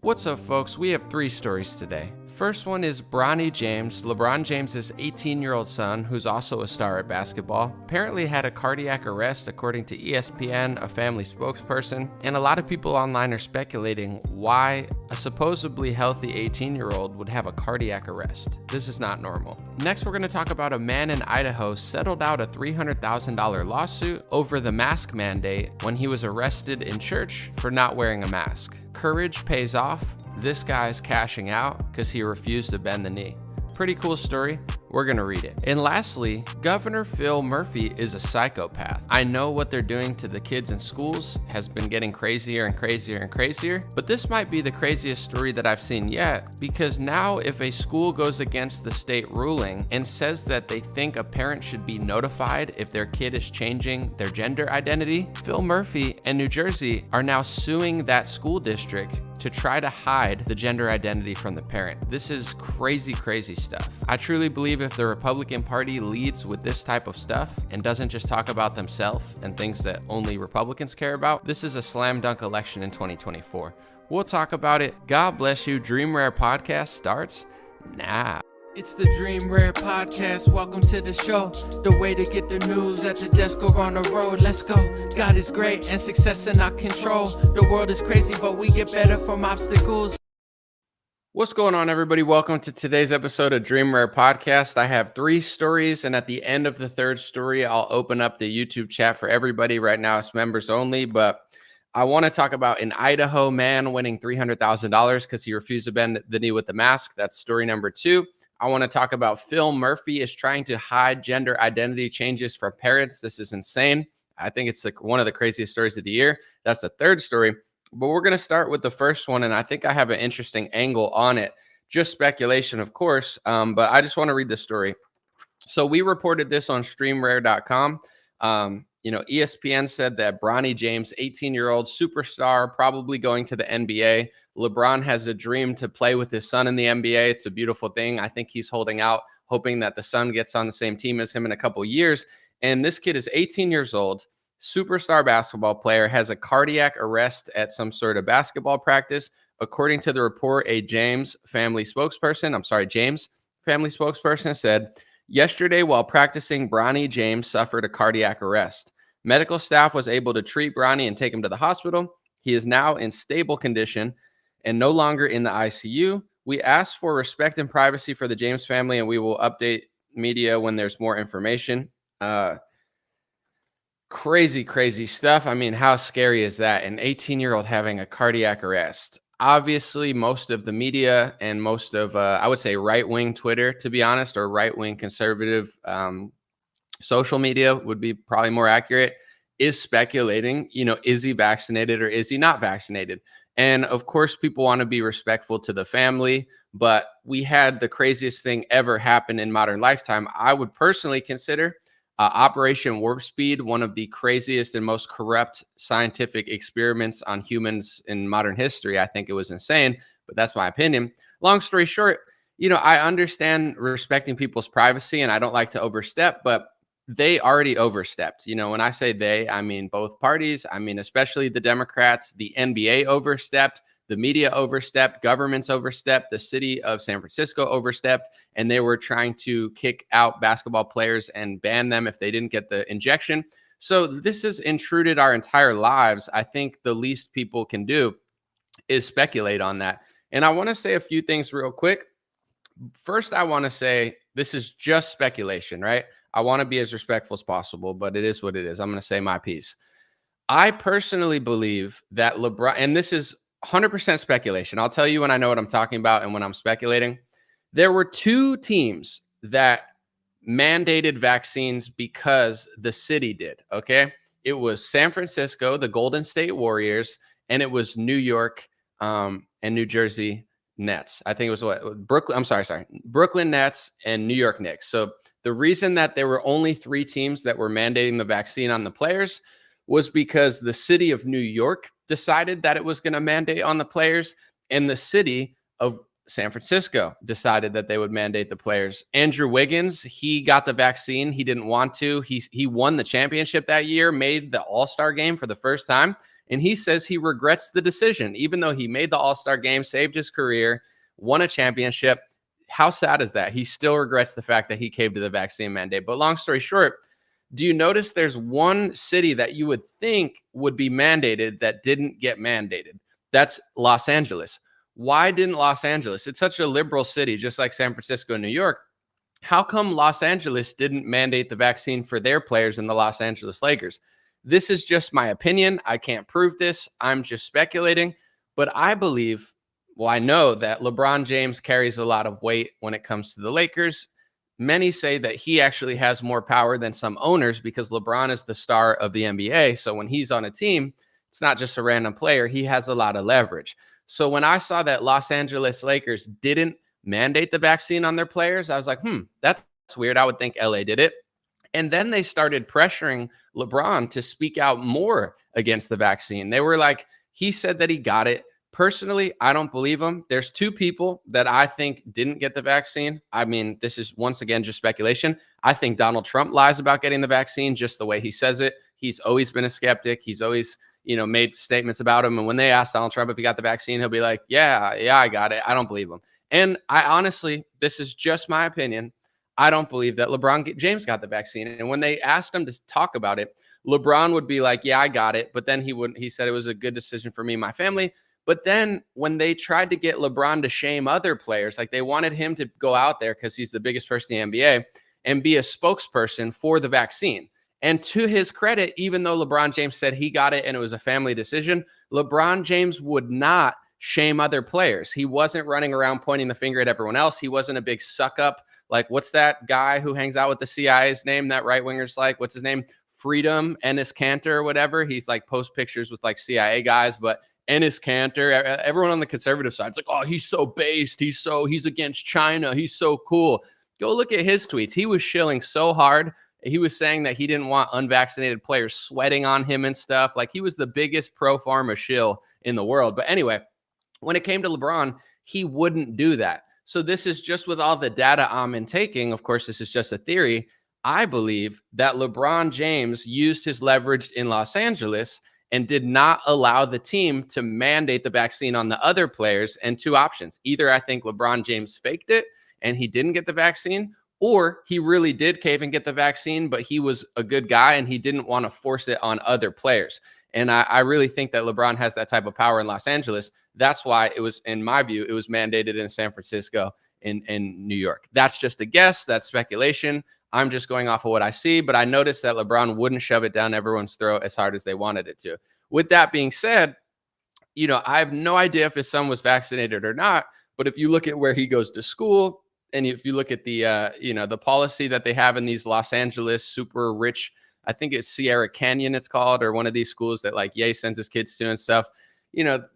What's up, folks? We have 3 stories today. First one is Bronny James, LeBron James's 18-year-old son, who's also a star at basketball, apparently had a cardiac arrest according to ESPN, a family spokesperson, and a lot of people online are speculating why a supposedly healthy 18-year-old would have a cardiac arrest. This is not normal. Next, we're going to talk about a man in Idaho settled out a $300,000 lawsuit over the mask mandate when he was arrested in church for not wearing a mask. Courage pays off. This guy's cashing out because he refused to bend the knee. Pretty cool story. We're gonna read it. And lastly, Governor Phil Murphy is a psychopath. I know what they're doing to the kids in schools has been getting crazier and crazier and crazier, but this might be the craziest story that I've seen yet, because now if a school goes against the state ruling and says that they think a parent should be notified if their kid is changing their gender identity, Phil Murphy and New Jersey are now suing that school district to try to hide the gender identity from the parent. This is crazy, crazy stuff. I truly believe if the Republican Party leads with this type of stuff and doesn't just talk about themselves and things that only Republicans care about, this is a slam dunk election in 2024. We'll talk about it. God bless you. Dream Rare Podcast starts now. It's the Dream Rare Podcast. Welcome to the show. The way to get the news at the desk or on the road. Let's go. God is great and success in our control. The world is crazy, but we get better from obstacles. What's going on, everybody? Welcome to today's episode of Dream Rare Podcast. I have 3 stories, and at the end of the 3rd story, I'll open up the YouTube chat for everybody. Right now, it's members only, but I want to talk about an Idaho man winning $300,000 because he refused to bend the knee with the mask. That's story number 2. I want to talk about Phil Murphy is trying to hide gender identity changes for parents. This is insane. I think it's one of the craziest stories of the year. That's the 3rd story. But we're going to start with the first one, and I think I have an interesting angle on it. Just speculation, of course, but I just want to read the story. So we reported this on streamrare.com. ESPN said that Bronny James, 18-year-old superstar, probably going to the NBA. LeBron has a dream to play with his son in the NBA. It's a beautiful thing. I think he's holding out, hoping that the son gets on the same team as him in a couple years. And this kid is 18 years old, superstar basketball player, has a cardiac arrest at some sort of basketball practice. According to the report, a James family spokesperson said, yesterday, while practicing, Bronny James suffered a cardiac arrest. Medical staff was able to treat Bronny and take him to the hospital. He is now in stable condition and no longer in the ICU. We ask for respect and privacy for the James family, and we will update media when there's more information. Crazy, crazy stuff. I mean, how scary is that? An 18-year-old having a cardiac arrest. Obviously, most of the media and most of, I would say, right-wing Twitter, to be honest, or right-wing conservative social media would be probably more accurate, is speculating, is he vaccinated or is he not vaccinated? And of course, people want to be respectful to the family, but we had the craziest thing ever happen in modern lifetime. I would personally consider Operation Warp Speed one of the craziest and most corrupt scientific experiments on humans in modern history. I think it was insane, but that's my opinion. Long story short, I understand respecting people's privacy and I don't like to overstep, but they already overstepped. When I say they, I mean both parties. I mean, especially the Democrats. The NBA overstepped. The media overstepped, governments overstepped, the city of San Francisco overstepped, and they were trying to kick out basketball players and ban them if they didn't get the injection. So this has intruded our entire lives. I think the least people can do is speculate on that. And I want to say a few things real quick. First, I want to say this is just speculation, right? I want to be as respectful as possible, but it is what it is. I'm going to say my piece. I personally believe that LeBron, and this is 100% speculation. I'll tell you when I know what I'm talking about and when I'm speculating. There were 2 teams that mandated vaccines because the city did, okay? It was San Francisco, the Golden State Warriors, and it was New York and New Jersey Nets. I think it was Brooklyn Nets and New York Knicks. So the reason that there were only 3 teams that were mandating the vaccine on the players was because the city of New York decided that it was going to mandate on the players, and the city of San Francisco decided that they would mandate the players. Andrew Wiggins, he got the vaccine. He didn't want to. He won the championship that year, made the All-Star game for the first time, And he says he regrets the decision, even though he made the All-Star game, saved his career, won a championship. How sad is that? He still regrets the fact that he caved to the vaccine mandate. But long story short, do you notice there's one city that you would think would be mandated that didn't get mandated? That's Los Angeles. Why didn't Los Angeles? It's such a liberal city, just like San Francisco and New York. How come Los Angeles didn't mandate the vaccine for their players in the Los Angeles Lakers? This is just my opinion. I can't prove this. I'm just speculating. But I believe, well, I know that LeBron James carries a lot of weight when it comes to the Lakers. Many say that he actually has more power than some owners because LeBron is the star of the NBA. So when he's on a team, it's not just a random player. He has a lot of leverage. So when I saw that Los Angeles Lakers didn't mandate the vaccine on their players, I was like, that's weird. I would think LA did it. And then they started pressuring LeBron to speak out more against the vaccine. They were like, he said that he got it. Personally, I don't believe him. There's two people that I think didn't get the vaccine. I mean, this is once again just speculation. I think Donald Trump lies about getting the vaccine just the way he says it. He's always been a skeptic. He's always, made statements about him. And when they ask Donald Trump if he got the vaccine, he'll be like, yeah, I got it. I don't believe him. And I honestly, this is just my opinion, I don't believe that LeBron James got the vaccine. And when they asked him to talk about it, LeBron would be like, yeah, I got it. But then he said it was a good decision for me and my family. But then when they tried to get LeBron to shame other players, like they wanted him to go out there because he's the biggest person in the NBA and be a spokesperson for the vaccine. And to his credit, even though LeBron James said he got it and it was a family decision, LeBron James would not shame other players. He wasn't running around pointing the finger at everyone else. He wasn't a big suck up. Like, what's that guy who hangs out with the CIA's name? That right winger's like, what's his name? Freedom Ennis Cantor or whatever. He's like post pictures with like CIA guys, but Ennis Cantor, everyone on the conservative side, it's like, oh, he's so based. He's against China. He's so cool. Go look at his tweets. He was shilling so hard. He was saying that he didn't want unvaccinated players sweating on him and stuff. Like he was the biggest pro-pharma shill in the world. But anyway, when it came to LeBron, he wouldn't do that. So this is just with all the data I'm taking. Of course, this is just a theory. I believe that LeBron James used his leverage in Los Angeles and did not allow the team to mandate the vaccine on the other players. And two options. Either I think LeBron James faked it and he didn't get the vaccine, or he really did cave and get the vaccine, but he was a good guy and he didn't want to force it on other players. And I really think that LeBron has that type of power in Los Angeles. That's why it was, in my view, it was mandated in San Francisco, in New York. That's just a guess. That's speculation. I'm just going off of what I see, but I noticed that LeBron wouldn't shove it down everyone's throat as hard as they wanted it to. With that being said, I have no idea if his son was vaccinated or not, but if you look at where he goes to school, and if you look at the, the policy that they have in these Los Angeles super rich, I think it's Sierra Canyon it's called, or one of these schools that like Ye sends his kids to and stuff,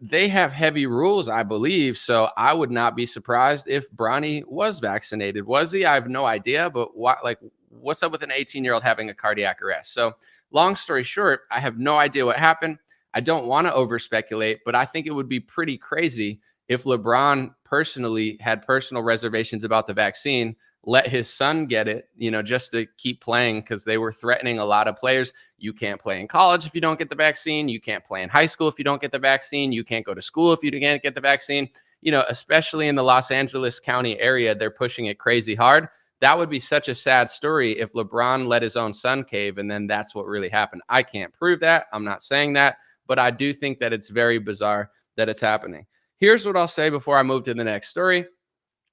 they have heavy rules, I believe. So I would not be surprised if Bronny was vaccinated. Was he? I have no idea. But what's up with an 18-year-old having a cardiac arrest? So long story short, I have no idea what happened. I don't want to over speculate, but I think it would be pretty crazy if LeBron personally had personal reservations about the vaccine, let his son get it, just to keep playing, because they were threatening a lot of players. You can't play in college if you don't get the vaccine. You can't play in high school if you don't get the vaccine. You can't go to school if you can't get the vaccine. Especially in the Los Angeles County area, they're pushing it crazy hard. That would be such a sad story if LeBron let his own son cave and then that's what really happened. I can't prove that. I'm not saying that, but I do think that it's very bizarre that it's happening. Here's what I'll say before I move to the next story.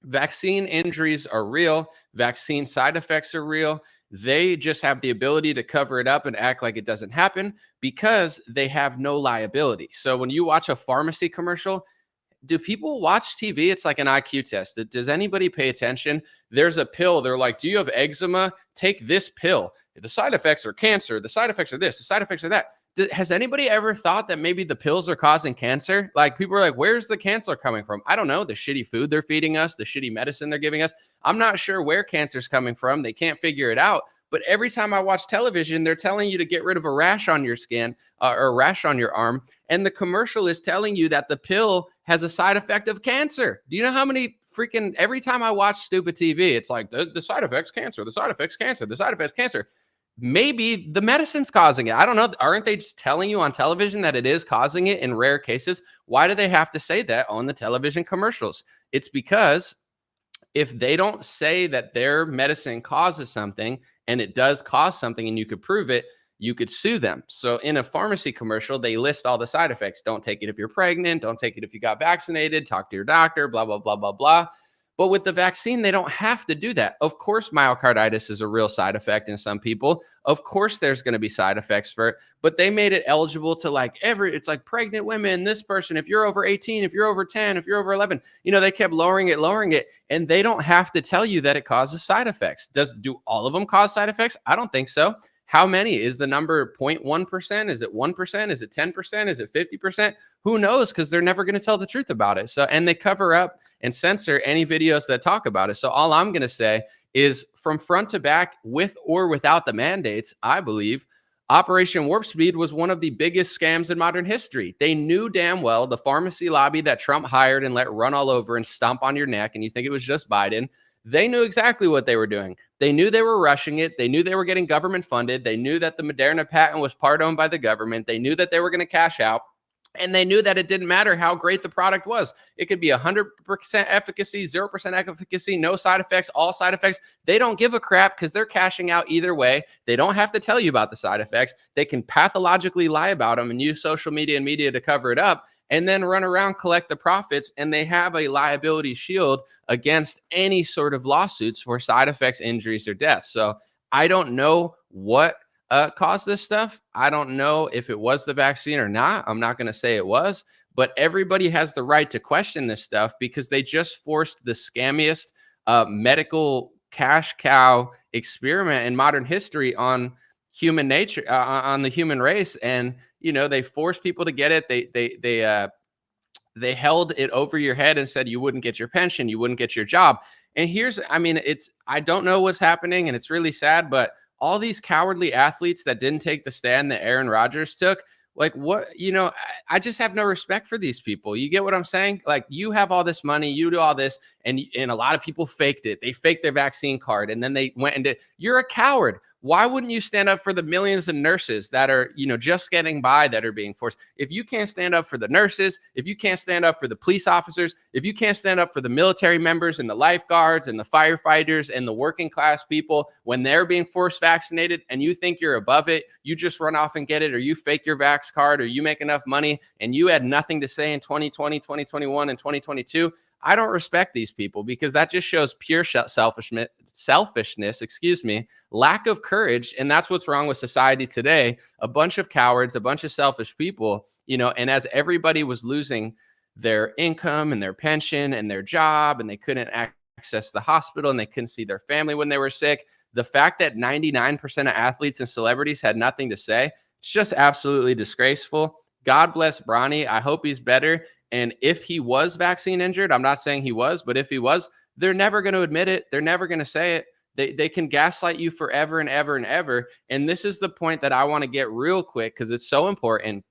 Vaccine injuries are real. Vaccine side effects are real. They just have the ability to cover it up and act like it doesn't happen because they have no liability. So when you watch a pharmacy commercial, do people watch TV? It's like an IQ test. Does anybody pay attention? There's a pill. They're like, do you have eczema? Take this pill. The side effects are cancer. The side effects are this. The side effects are that. Has anybody ever thought that maybe the pills are causing cancer? Like people are like, where's the cancer coming from? I don't know. The shitty food they're feeding us, the shitty medicine they're giving us. I'm not sure where cancer's coming from. They can't figure it out. But every time I watch television, they're telling you to get rid of a rash on your skin or a rash on your arm. And the commercial is telling you that the pill has a side effect of cancer. Do you know how many every time I watch stupid TV, it's like the side effects cancer, the side effects cancer, the side effects cancer. maybe the medicine's causing it. I don't know. Aren't they just telling you on television that it is causing it in rare cases? Why do they have to say that on the television commercials? It's because if they don't say that their medicine causes something and it does cause something and you could prove it, you could sue them. So in a pharmacy commercial, they list all the side effects. Don't take it if you're pregnant. Don't take it if you got vaccinated. Talk to your doctor, blah, blah, blah, blah, blah. But with the vaccine, they don't have to do that. Of course, myocarditis is a real side effect in some people. Of course, there's going to be side effects for it, but they made it eligible to it's like pregnant women, this person, if you're over 18, if you're over 10, if you're over 11, they kept lowering it, and they don't have to tell you that it causes side effects. Do all of them cause side effects? I don't think so. How many? Is the number 0.1%? Is it 1%? Is it 10%? Is it 50%? Who knows? Because they're never going to tell the truth about it. So, and they cover up and censor any videos that talk about it. So all I'm going to say is, from front to back, with or without the mandates, I believe Operation Warp Speed was one of the biggest scams in modern history. They knew damn well, the pharmacy lobby that Trump hired and let run all over and stomp on your neck, and you think it was just Biden, they knew exactly what they were doing. They knew they were rushing it. They knew they were getting government funded. They knew that the Moderna patent was part owned by the government. They knew that they were going to cash out. And they knew that it didn't matter how great the product was. It could be 100% efficacy, 0% efficacy, no side effects, all side effects. They don't give a crap because they're cashing out either way. They don't have to tell you about the side effects. They can pathologically lie about them and use social media and media to cover it up, and then run around, collect the profits, and they have a liability shield against any sort of lawsuits for side effects, injuries, or deaths. So I don't know what caused this stuff. I don't know if it was the vaccine or not. I'm not going to say it was, but everybody has the right to question this stuff because they just forced the scammiest medical cash cow experiment in modern history on human nature, on the human race. And, they forced people to get it. They held it over your head and said you wouldn't get your pension, you wouldn't get your job. And I don't know what's happening, and it's really sad, but all these cowardly athletes that didn't take the stand that Aaron Rodgers took, I just have no respect for these people. You get what I'm saying? Like, you have all this money, you do all this, and a lot of people faked it. They faked their vaccine card, and then they went and did. You're a coward. Why wouldn't you stand up for the millions of nurses that are, just getting by, that are being forced? If you can't stand up for the nurses, if you can't stand up for the police officers, if you can't stand up for the military members and the lifeguards and the firefighters and the working class people when they're being forced vaccinated, and you think you're above it, you just run off and get it, or you fake your vax card, or you make enough money and you had nothing to say in 2020, 2021, and 2022. I don't respect these people because that just shows pure selfishness, lack of courage. And that's what's wrong with society today. A bunch of cowards, a bunch of selfish people, and as everybody was losing their income and their pension and their job, and they couldn't access the hospital and they couldn't see their family when they were sick, the fact that 99% of athletes and celebrities had nothing to say, it's just absolutely disgraceful. God bless Bronny. I hope he's better. And if he was vaccine injured, I'm not saying he was, but if he was, they're never going to admit it. They're never going to say it. They can gaslight you forever and ever and ever. And this is the point that I want to get real quick because it's so important.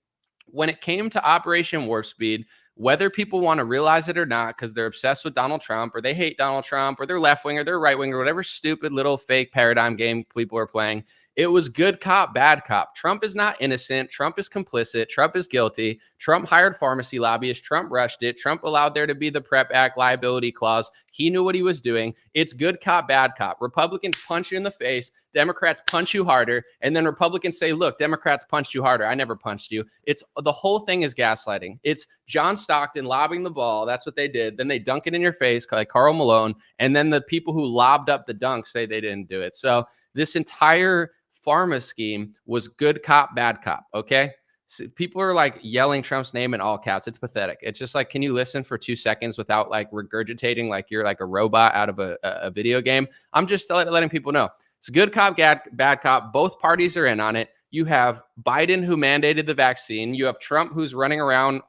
When it came to Operation Warp Speed, whether people want to realize it or not, because they're obsessed with Donald Trump, or they hate Donald Trump, or they're left wing, or they're right wing, or whatever stupid little fake paradigm game people are playing, it was good cop, bad cop. Trump is not innocent. Trump is complicit. Trump is guilty. Trump hired pharmacy lobbyists. Trump rushed it. Trump allowed there to be the PrEP Act liability clause. He knew what he was doing. It's good cop, bad cop. Republicans punch you in the face. Democrats punch you harder. And then Republicans say, look, Democrats punched you harder. I never punched you. The whole thing is gaslighting. It's John Stockton lobbing the ball. That's what they did. Then they dunk it in your face like Karl Malone. And then the people who lobbed up the dunk say they didn't do it. So this entire pharma scheme was good cop, bad cop. Okay. So people are like yelling Trump's name in all caps. It's pathetic. It's just like, can you listen for 2 seconds without like regurgitating like you're like a robot out of a video game? I'm just letting people know it's good cop, bad cop. Both parties are in on it. You have Biden, who mandated the vaccine. You have Trump, who's running around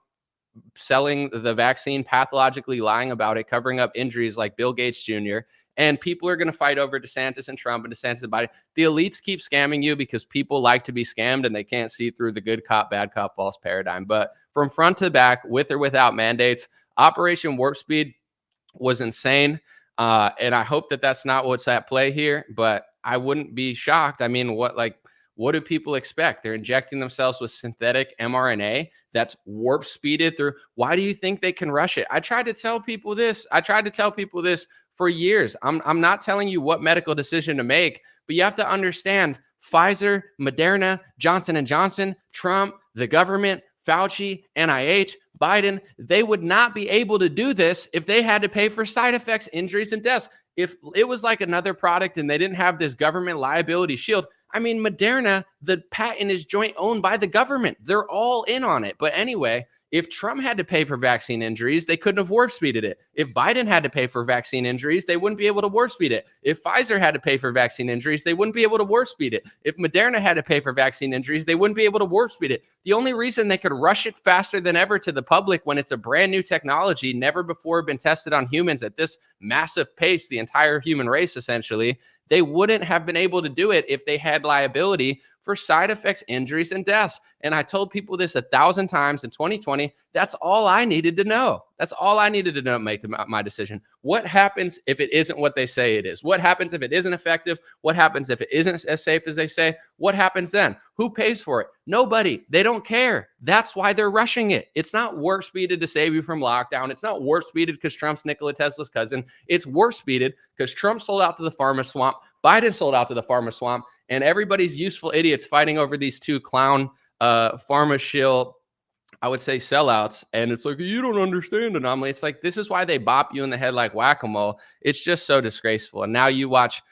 selling the vaccine, pathologically lying about it, covering up injuries like Bill Gates Jr. And people are going to fight over DeSantis and Trump and DeSantis and Biden. The elites keep scamming you because people like to be scammed and they can't see through the good cop, bad cop false paradigm. But from front to back, with or without mandates, Operation Warp Speed was insane. And I hope that that's not what's at play here. But I wouldn't be shocked. I mean, what do people expect? They're injecting themselves with synthetic mRNA that's warp speeded through. Why do you think they can rush it? I tried to tell people this. For years. I'm not telling you what medical decision to make, but you have to understand Pfizer, Moderna, Johnson and Johnson, Trump, the government, Fauci, NIH, Biden, they would not be able to do this if they had to pay for side effects, injuries, and deaths. If it was like another product and they didn't have this government liability shield, I mean, Moderna, the patent is joint owned by the government. They're all in on it. But anyway, if Trump had to pay for vaccine injuries, they couldn't have warp speeded it. If Biden had to pay for vaccine injuries, they wouldn't be able to warp speed it. If Pfizer had to pay for vaccine injuries, they wouldn't be able to warp speed it. If Moderna had to pay for vaccine injuries, they wouldn't be able to warp speed it. The only reason they could rush it faster than ever to the public when it's a brand new technology, never before been tested on humans at this massive pace, the entire human race essentially, they wouldn't have been able to do it if they had liability for side effects, injuries, and deaths. And I told people this 1,000 times in 2020. That's all I needed to know. That's all I needed to know to make my decision. What happens if it isn't what they say it is? What happens if it isn't effective? What happens if it isn't as safe as they say? What happens then? Who pays for it? Nobody. They don't care. That's why they're rushing it. It's not warp speeded to save you from lockdown. It's not warp speeded because Trump's Nikola Tesla's cousin. It's warp speeded because Trump sold out to the pharma swamp. Biden sold out to the pharma swamp. And everybody's useful idiots fighting over these two clown pharma shill, I would say, sellouts. And it's like, you don't understand anomaly. It's like, this is why they bop you in the head like whack-a-mole. It's just so disgraceful. And now you watch,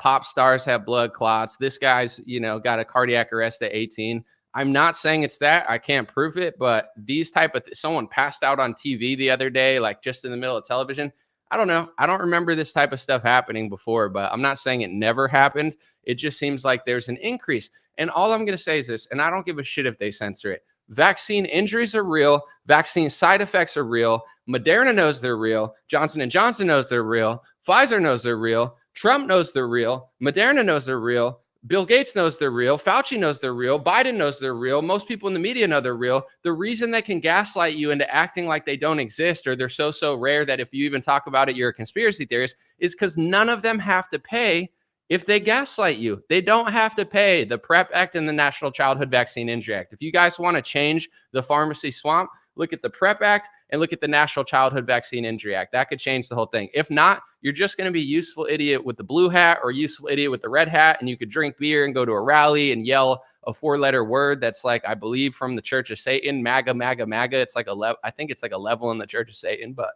pop stars have blood clots. This guy's, got a cardiac arrest at 18. I'm not saying it's that. I can't prove it. But these type of someone passed out on TV the other day, like just in the middle of television. I don't know. I don't remember this type of stuff happening before, but I'm not saying it never happened. It just seems like there's an increase. And all I'm going to say is this, and I don't give a shit if they censor it. Vaccine injuries are real. Vaccine side effects are real. Moderna knows they're real. Johnson and Johnson knows they're real. Pfizer knows they're real. Trump knows they're real. Moderna knows they're real. Bill Gates knows they're real. Fauci knows they're real. Biden knows they're real. Most people in the media know they're real. The reason they can gaslight you into acting like they don't exist or they're so rare that if you even talk about it, you're a conspiracy theorist is because none of them have to pay if they gaslight you. They don't have to pay the PrEP Act and the National Childhood Vaccine Injury Act. If you guys want to change the pharmacy swamp, look at the PrEP Act and look at the National Childhood Vaccine Injury Act. That could change the whole thing. If not, you're just going to be useful idiot with the blue hat or useful idiot with the red hat, and you could drink beer and go to a rally and yell a 4-letter word that's like, I believe, from the Church of Satan, MAGA, MAGA, MAGA. It's like I think it's like a level in the Church of Satan. But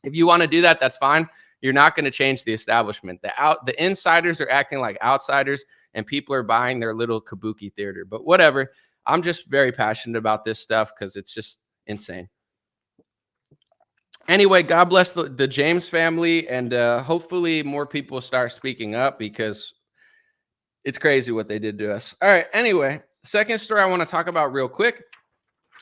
if you want to do that, that's fine. You're not going to change the establishment. The insiders are acting like outsiders, and people are buying their little kabuki theater. But whatever. I'm just very passionate about this stuff because it's just insane. Anyway, God bless the James family, and hopefully more people start speaking up because it's crazy what they did to us. All right, anyway, second story I want to talk about real quick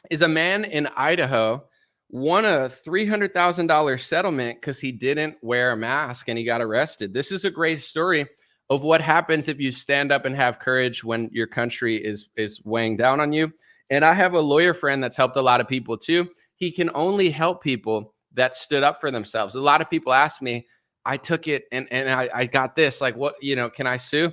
is a man in Idaho won a $300,000 settlement because he didn't wear a mask and he got arrested. This is a great story of what happens if you stand up and have courage when your country is weighing down on you. And I have a lawyer friend that's helped a lot of people too. He can only help people that stood up for themselves. A lot of people ask me, I took it and I got this, like, what, can I sue?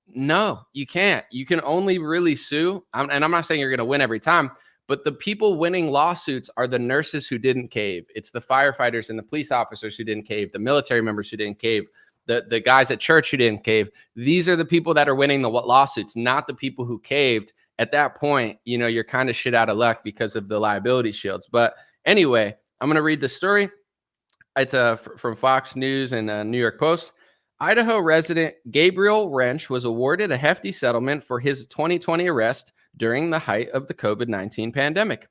No, you can't. You can only really sue. And I'm not saying you're going to win every time, but the people winning lawsuits are the nurses who didn't cave. It's the firefighters and the police officers who didn't cave, the military members who didn't cave, the guys at church who didn't cave. These are the people that are winning the lawsuits, not the people who caved. At that point, you're kind of shit out of luck because of the liability shields. But anyway, I'm going to read the story. It's from Fox News and New York Post. Idaho resident Gabriel Wrench was awarded a hefty settlement for his 2020 arrest during the height of the COVID-19 pandemic.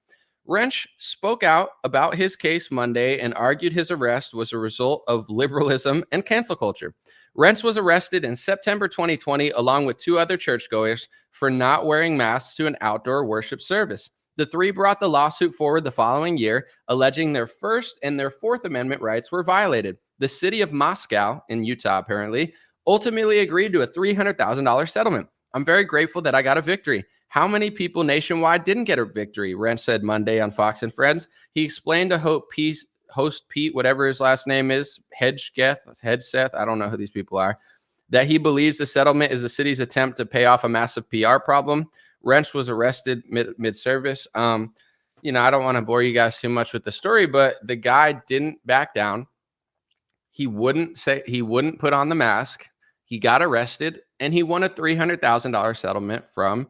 Wrench spoke out about his case Monday and argued his arrest was a result of liberalism and cancel culture. Wrench was arrested in September 2020 along with 2 other churchgoers for not wearing masks to an outdoor worship service. The 3 brought the lawsuit forward the following year, alleging their First and their Fourth Amendment rights were violated. The city of Moscow, in Utah apparently, ultimately agreed to a $300,000 settlement. I'm very grateful that I got a victory. How many people nationwide didn't get a victory? Wrench said Monday on Fox and Friends. He explained to host Pete, whatever his last name is, Hegseth, I don't know who these people are, that he believes the settlement is the city's attempt to pay off a massive PR problem. Wrench was arrested mid-service. I don't want to bore you guys too much with the story, but the guy didn't back down. He wouldn't put on the mask. He got arrested, and he won a $300,000 settlement from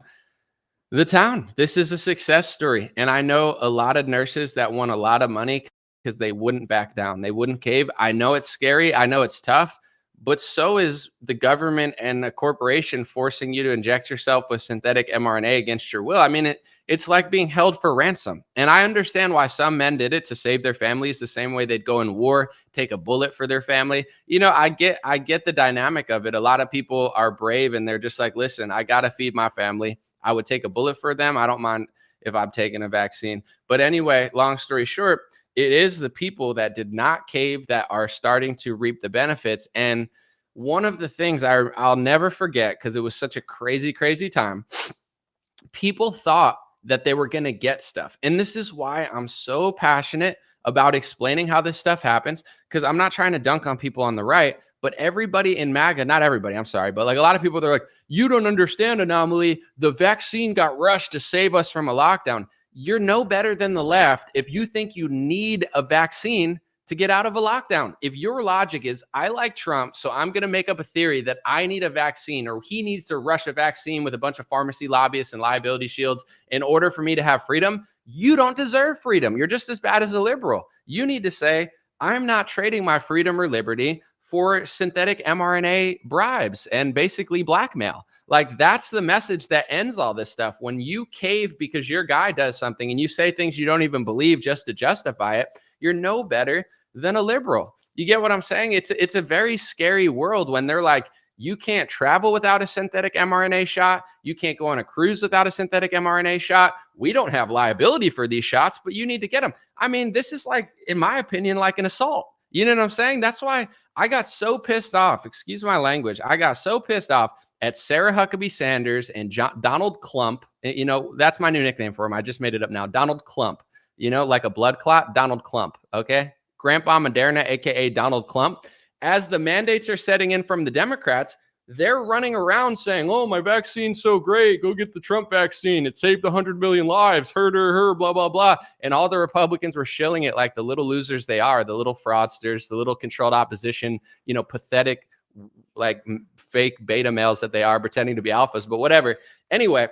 the town. This is a success story. And I know a lot of nurses that won a lot of money because they wouldn't back down. They wouldn't cave. I know it's scary. I know it's tough, but so is the government and a corporation forcing you to inject yourself with synthetic mRNA against your will. I mean, it's like being held for ransom. And I understand why some men did it to save their families the same way they'd go in war, take a bullet for their family. I get the dynamic of it. A lot of people are brave and they're just like, listen, I got to feed my family. I would take a bullet for them. I don't mind if I'm taking a vaccine. But anyway, long story short, it is the people that did not cave that are starting to reap the benefits. And one of the things I'll never forget, because it was such a crazy, crazy time, people thought that they were going to get stuff. And this is why I'm so passionate about explaining how this stuff happens, because I'm not trying to dunk on people on the right, but everybody in MAGA, not everybody, I'm sorry, but like a lot of people, they're like, you don't understand, Anomaly. The vaccine got rushed to save us from a lockdown. You're no better than the left if you think you need a vaccine to get out of a lockdown. If your logic is, I like Trump, so I'm going to make up a theory that I need a vaccine, or he needs to rush a vaccine with a bunch of pharmacy lobbyists and liability shields in order for me to have freedom, you don't deserve freedom. You're just as bad as a liberal. You need to say, I'm not trading my freedom or liberty for synthetic mRNA bribes and basically blackmail. Like, that's the message that ends all this stuff. When you cave because your guy does something and you say things you don't even believe just to justify it, you're no better than a liberal. You get what I'm saying? It's a very scary world when they're like, you can't travel without a synthetic mRNA shot. You can't go on a cruise without a synthetic mRNA shot. We don't have liability for these shots, but you need to get them. I mean, this is like, in my opinion, like an assault. You know what I'm saying? That's why I got so pissed off. Excuse my language. I got so pissed off at Sarah Huckabee Sanders and Donald Clump. That's my new nickname for him. I just made it up now. Donald Clump. Like a blood clot, Donald Clump. Okay. Grandpa Moderna, AKA Donald Clump. As the mandates are setting in from the Democrats, they're running around saying, oh, my vaccine's so great. Go get the Trump vaccine. It saved 100 million lives. Her, blah, blah, blah. And all the Republicans were shilling it like the little losers they are, the little fraudsters, the little controlled opposition, pathetic, like fake beta males that they are, pretending to be alphas, but whatever. Anyway,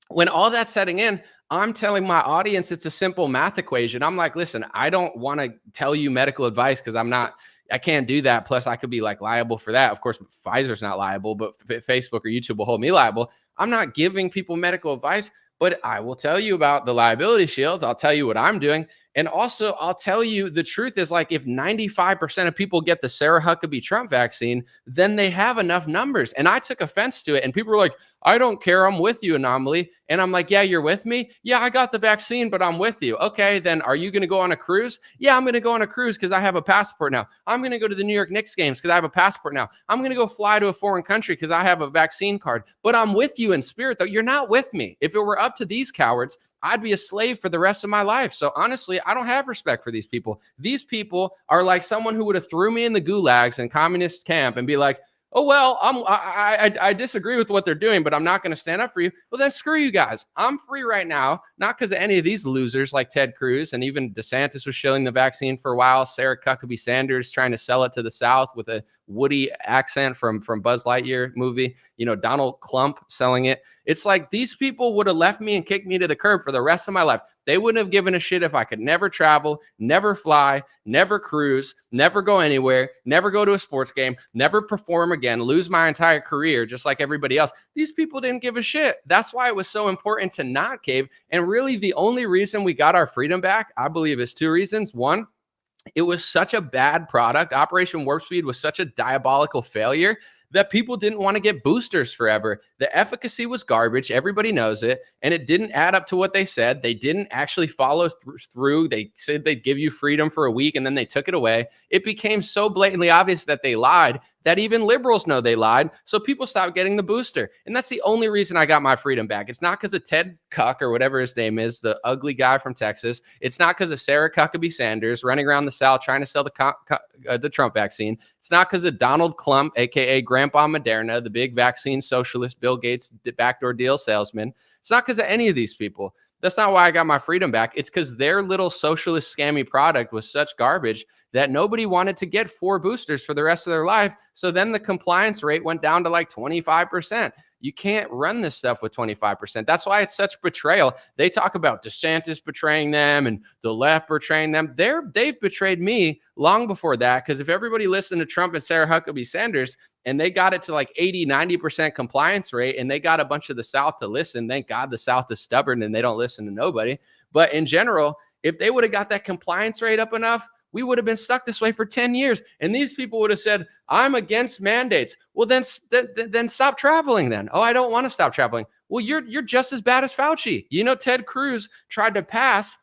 when all that's setting in, I'm telling my audience it's a simple math equation. I'm like, listen, I don't want to tell you medical advice because I can't do that. Plus, I could be like liable for that. Of course, Pfizer's not liable, but Facebook or YouTube will hold me liable. I'm not giving people medical advice, but I will tell you about the liability shields. I'll tell you what I'm doing. And also, I'll tell you the truth is, like, if 95% of people get the Sarah Huckabee Trump vaccine, then they have enough numbers. And I took offense to it. And people were like, I don't care. I'm with you, Anomaly. And I'm like, yeah, you're with me? Yeah, I got the vaccine, but I'm with you. Okay, then are you going to go on a cruise? Yeah, I'm going to go on a cruise because I have a passport now. I'm going to go to the New York Knicks games because I have a passport now. I'm going to go fly to a foreign country because I have a vaccine card. But I'm with you in spirit, though. You're not with me. If it were up to these cowards, I'd be a slave for the rest of my life. So honestly, I don't have respect for these people. These people are like someone who would have threw me in the gulags in communist camp and be like, oh, well, I disagree with what they're doing, but I'm not going to stand up for you. Well, then screw you guys. I'm free right now, not because of any of these losers like Ted Cruz, and even DeSantis was shilling the vaccine for a while. Sarah Huckabee Sanders trying to sell it to the South with a Woody accent from Buzz Lightyear movie. Donald Clump selling it. It's like these people would have left me and kicked me to the curb for the rest of my life. They wouldn't have given a shit if I could never travel, never fly, never cruise, never go anywhere, never go to a sports game, never perform again, lose my entire career just like everybody else. These people didn't give a shit. That's why it was so important to not cave. And really, the only reason we got our freedom back, I believe, is two reasons. One, it was such a bad product. Operation Warp Speed was such a diabolical failure that people didn't want to get boosters forever. The efficacy was garbage. Everybody knows it. And it didn't add up to what they said. They didn't actually follow through. They said they'd give you freedom for a week and then they took it away. It became so blatantly obvious that they lied that even liberals know they lied. So people stopped getting the booster. And that's the only reason I got my freedom back. It's not because of Ted Cuck or whatever his name is, the ugly guy from Texas. It's not because of Sarah Huckabee Sanders running around the South trying to sell the Trump vaccine. It's not because of Donald Trump, aka Grandpa Moderna, the big vaccine socialist, Bill Gates backdoor deal salesman. It's not because of any of these people. That's not why I got my freedom back. It's because their little socialist scammy product was such garbage that nobody wanted to get 4 boosters for the rest of their life. So then the compliance rate went down to like 25%. You can't run this stuff with 25%. That's why it's such betrayal. They talk about DeSantis betraying them and the left betraying them. They've betrayed me long before that, because if everybody listened to Trump and Sarah Huckabee Sanders and they got it to like 80, 90% compliance rate and they got a bunch of the South to listen, thank God the South is stubborn and they don't listen to nobody. But in general, if they would have got that compliance rate up enough, we would have been stuck this way for 10 years. And these people would have said, I'm against mandates. Well, then stop traveling then. Oh, I don't want to stop traveling. Well, you're just as bad as Fauci. You know, Ted Cruz tried to pass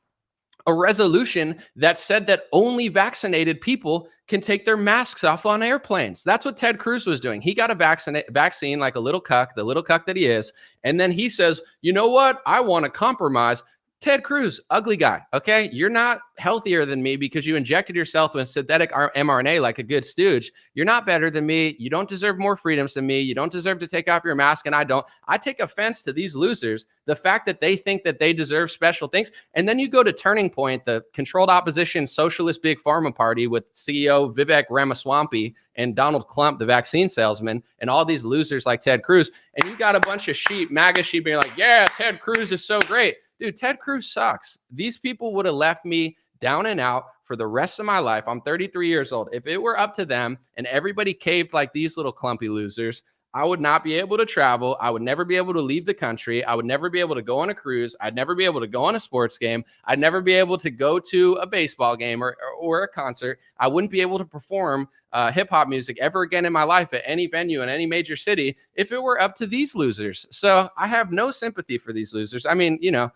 a resolution that said that only vaccinated people can take their masks off on airplanes. That's what Ted Cruz was doing. He got a vaccine like a little cuck, the little cuck that he is. And then he says, you know what? I want to compromise. Ted Cruz, ugly guy, okay? You're not healthier than me because you injected yourself with synthetic mRNA like a good stooge. You're not better than me. You don't deserve more freedoms than me. You don't deserve to take off your mask, and I don't. I take offense to these losers, the fact that they think that they deserve special things. And then you go to Turning Point, the controlled opposition socialist big pharma party with CEO Vivek Ramaswamy and Donald Trump, the vaccine salesman, and all these losers like Ted Cruz. And you got a bunch of sheep, MAGA sheep, being like, yeah, Ted Cruz is so great. Dude, Ted Cruz sucks. These people would have left me down and out for the rest of my life. I'm 33 years old. If it were up to them and everybody caved like these little clumpy losers, I would not be able to travel. I would never be able to leave the country. I would never be able to go on a cruise. I'd never be able to go on a sports game. I'd never be able to go to a baseball game or a concert. I wouldn't be able to perform hip hop music ever again in my life at any venue in any major city if it were up to these losers. So I have no sympathy for these losers. I mean, you know,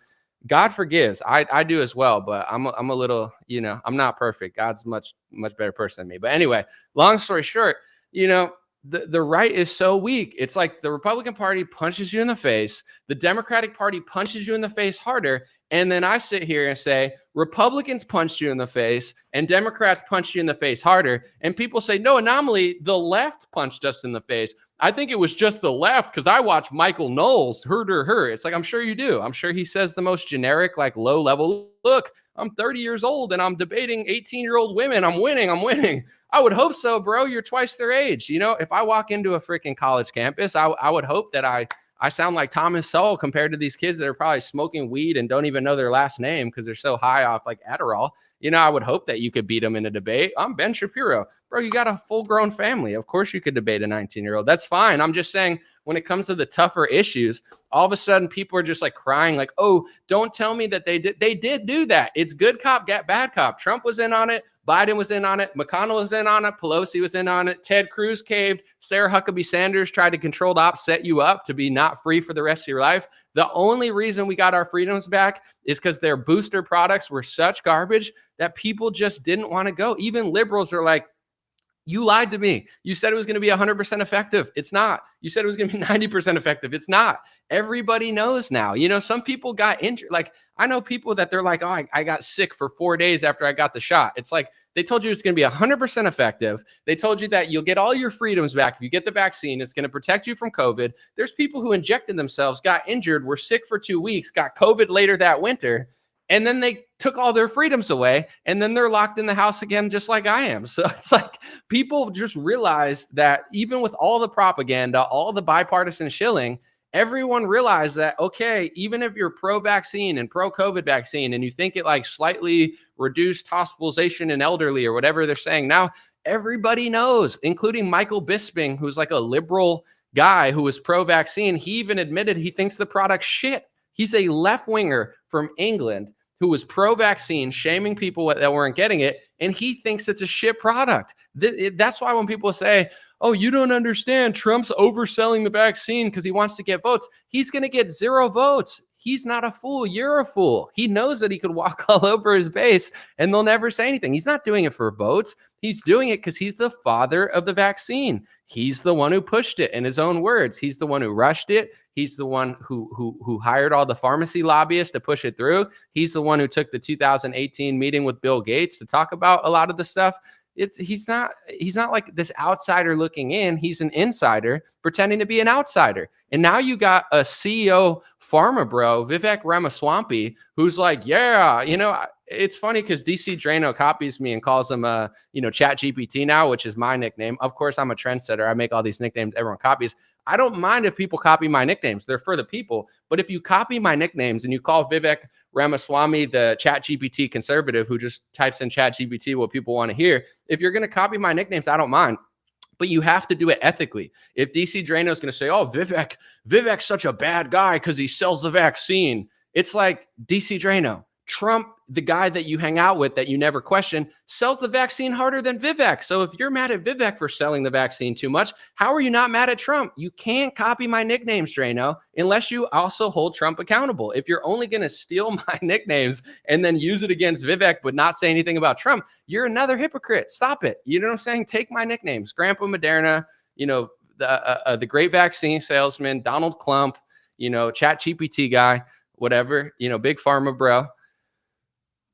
God forgives. I do as well, but I'm a little, you know, I'm not perfect. God's much better person than me. But anyway, long story short, you know, the right is so weak. It's like the Republican Party punches you in the face, the Democratic Party punches you in the face harder, and then I sit here and say Republicans punched you in the face and Democrats punched you in the face harder, and people say no, anomaly, the left punched us in the face. I think it was just the left because I watch Michael Knowles, her. It's like, I'm sure you do. I'm sure he says the most generic, like low level, look, I'm 30 years old and I'm debating 18-year-old women. I'm winning. I would hope so, bro. You're twice their age. You know, if I walk into a freaking college campus, I would hope that I sound like Thomas Sowell compared to these kids that are probably smoking weed and don't even know their last name because they're so high off like Adderall. You know, I would hope that you could beat them in a debate. I'm Ben Shapiro. Bro, you got a full-grown family. Of course you could debate a 19-year-old. That's fine. I'm just saying when it comes to the tougher issues, all of a sudden people are just like crying like, oh, don't tell me that they did do that. It's good cop, get bad cop. Trump was in on it. Biden was in on it. McConnell was in on it. Pelosi was in on it. Ted Cruz caved. Sarah Huckabee Sanders tried to controlled op, set you up to be not free for the rest of your life. The only reason we got our freedoms back is because their booster products were such garbage that people just didn't want to go. Even liberals are like, you lied to me. You said it was going to be 100% effective. It's not. You said it was going to be 90% effective. It's not. Everybody knows now. You know, some people got injured. Like, I know people that they're like, oh, I got sick for 4 days after I got the shot. It's like, they told you it's going to be 100% effective. They told you that you'll get all your freedoms back if you get the vaccine. It's going to protect you from COVID. There's people who injected themselves, got injured, were sick for 2 weeks, got COVID later that winter, and then they took all their freedoms away, and then they're locked in the house again, just like I am. So it's like people just realized that even with all the propaganda, all the bipartisan shilling, everyone realized that, okay, even if you're pro-vaccine and pro-COVID vaccine and you think it like slightly reduced hospitalization in elderly or whatever they're saying now, everybody knows, including Michael Bisping, who's like a liberal guy who was pro-vaccine. He even admitted he thinks the product's shit. He's a left-winger from England who was pro-vaccine, shaming people that weren't getting it, and he thinks it's a shit product. That's why when people say, oh, you don't understand, Trump's overselling the vaccine because he wants to get votes, he's going to get 0 votes. He's not a fool. You're a fool. He knows that he could walk all over his base and they'll never say anything. He's not doing it for votes. He's doing it because he's the father of the vaccine. He's the one who pushed it, in his own words. He's the one who rushed it. He's the one who hired all the pharmacy lobbyists to push it through. He's the one who took the 2018 meeting with Bill Gates to talk about a lot of the stuff. He's not like this outsider looking in. He's an insider pretending to be an outsider. And now you got a CEO pharma bro, Vivek Ramaswamy, who's like, yeah, it's funny because DC Drano copies me and calls him Chat GPT now, which is my nickname. Of course, I'm a trendsetter. I make all these nicknames everyone copies. I don't mind if people copy my nicknames. They're for the people. But if you copy my nicknames and you call Vivek Ramaswamy the Chat GPT conservative who just types in Chat GPT what people want to hear, if you're going to copy my nicknames, I don't mind. But you have to do it ethically. If DC Drano is going to say, oh, Vivek's such a bad guy because he sells the vaccine. It's like, DC Drano, Trump, the guy that you hang out with that you never question, sells the vaccine harder than Vivek. So if you're mad at Vivek for selling the vaccine too much, how are you not mad at Trump? You can't copy my nicknames, Drano, unless you also hold Trump accountable. If you're only going to steal my nicknames and then use it against Vivek but not say anything about Trump, you're another hypocrite. Stop it. You know what I'm saying? Take my nicknames. Grandpa Moderna, the great vaccine salesman, Donald Clump, Chat GPT guy, whatever, big pharma bro.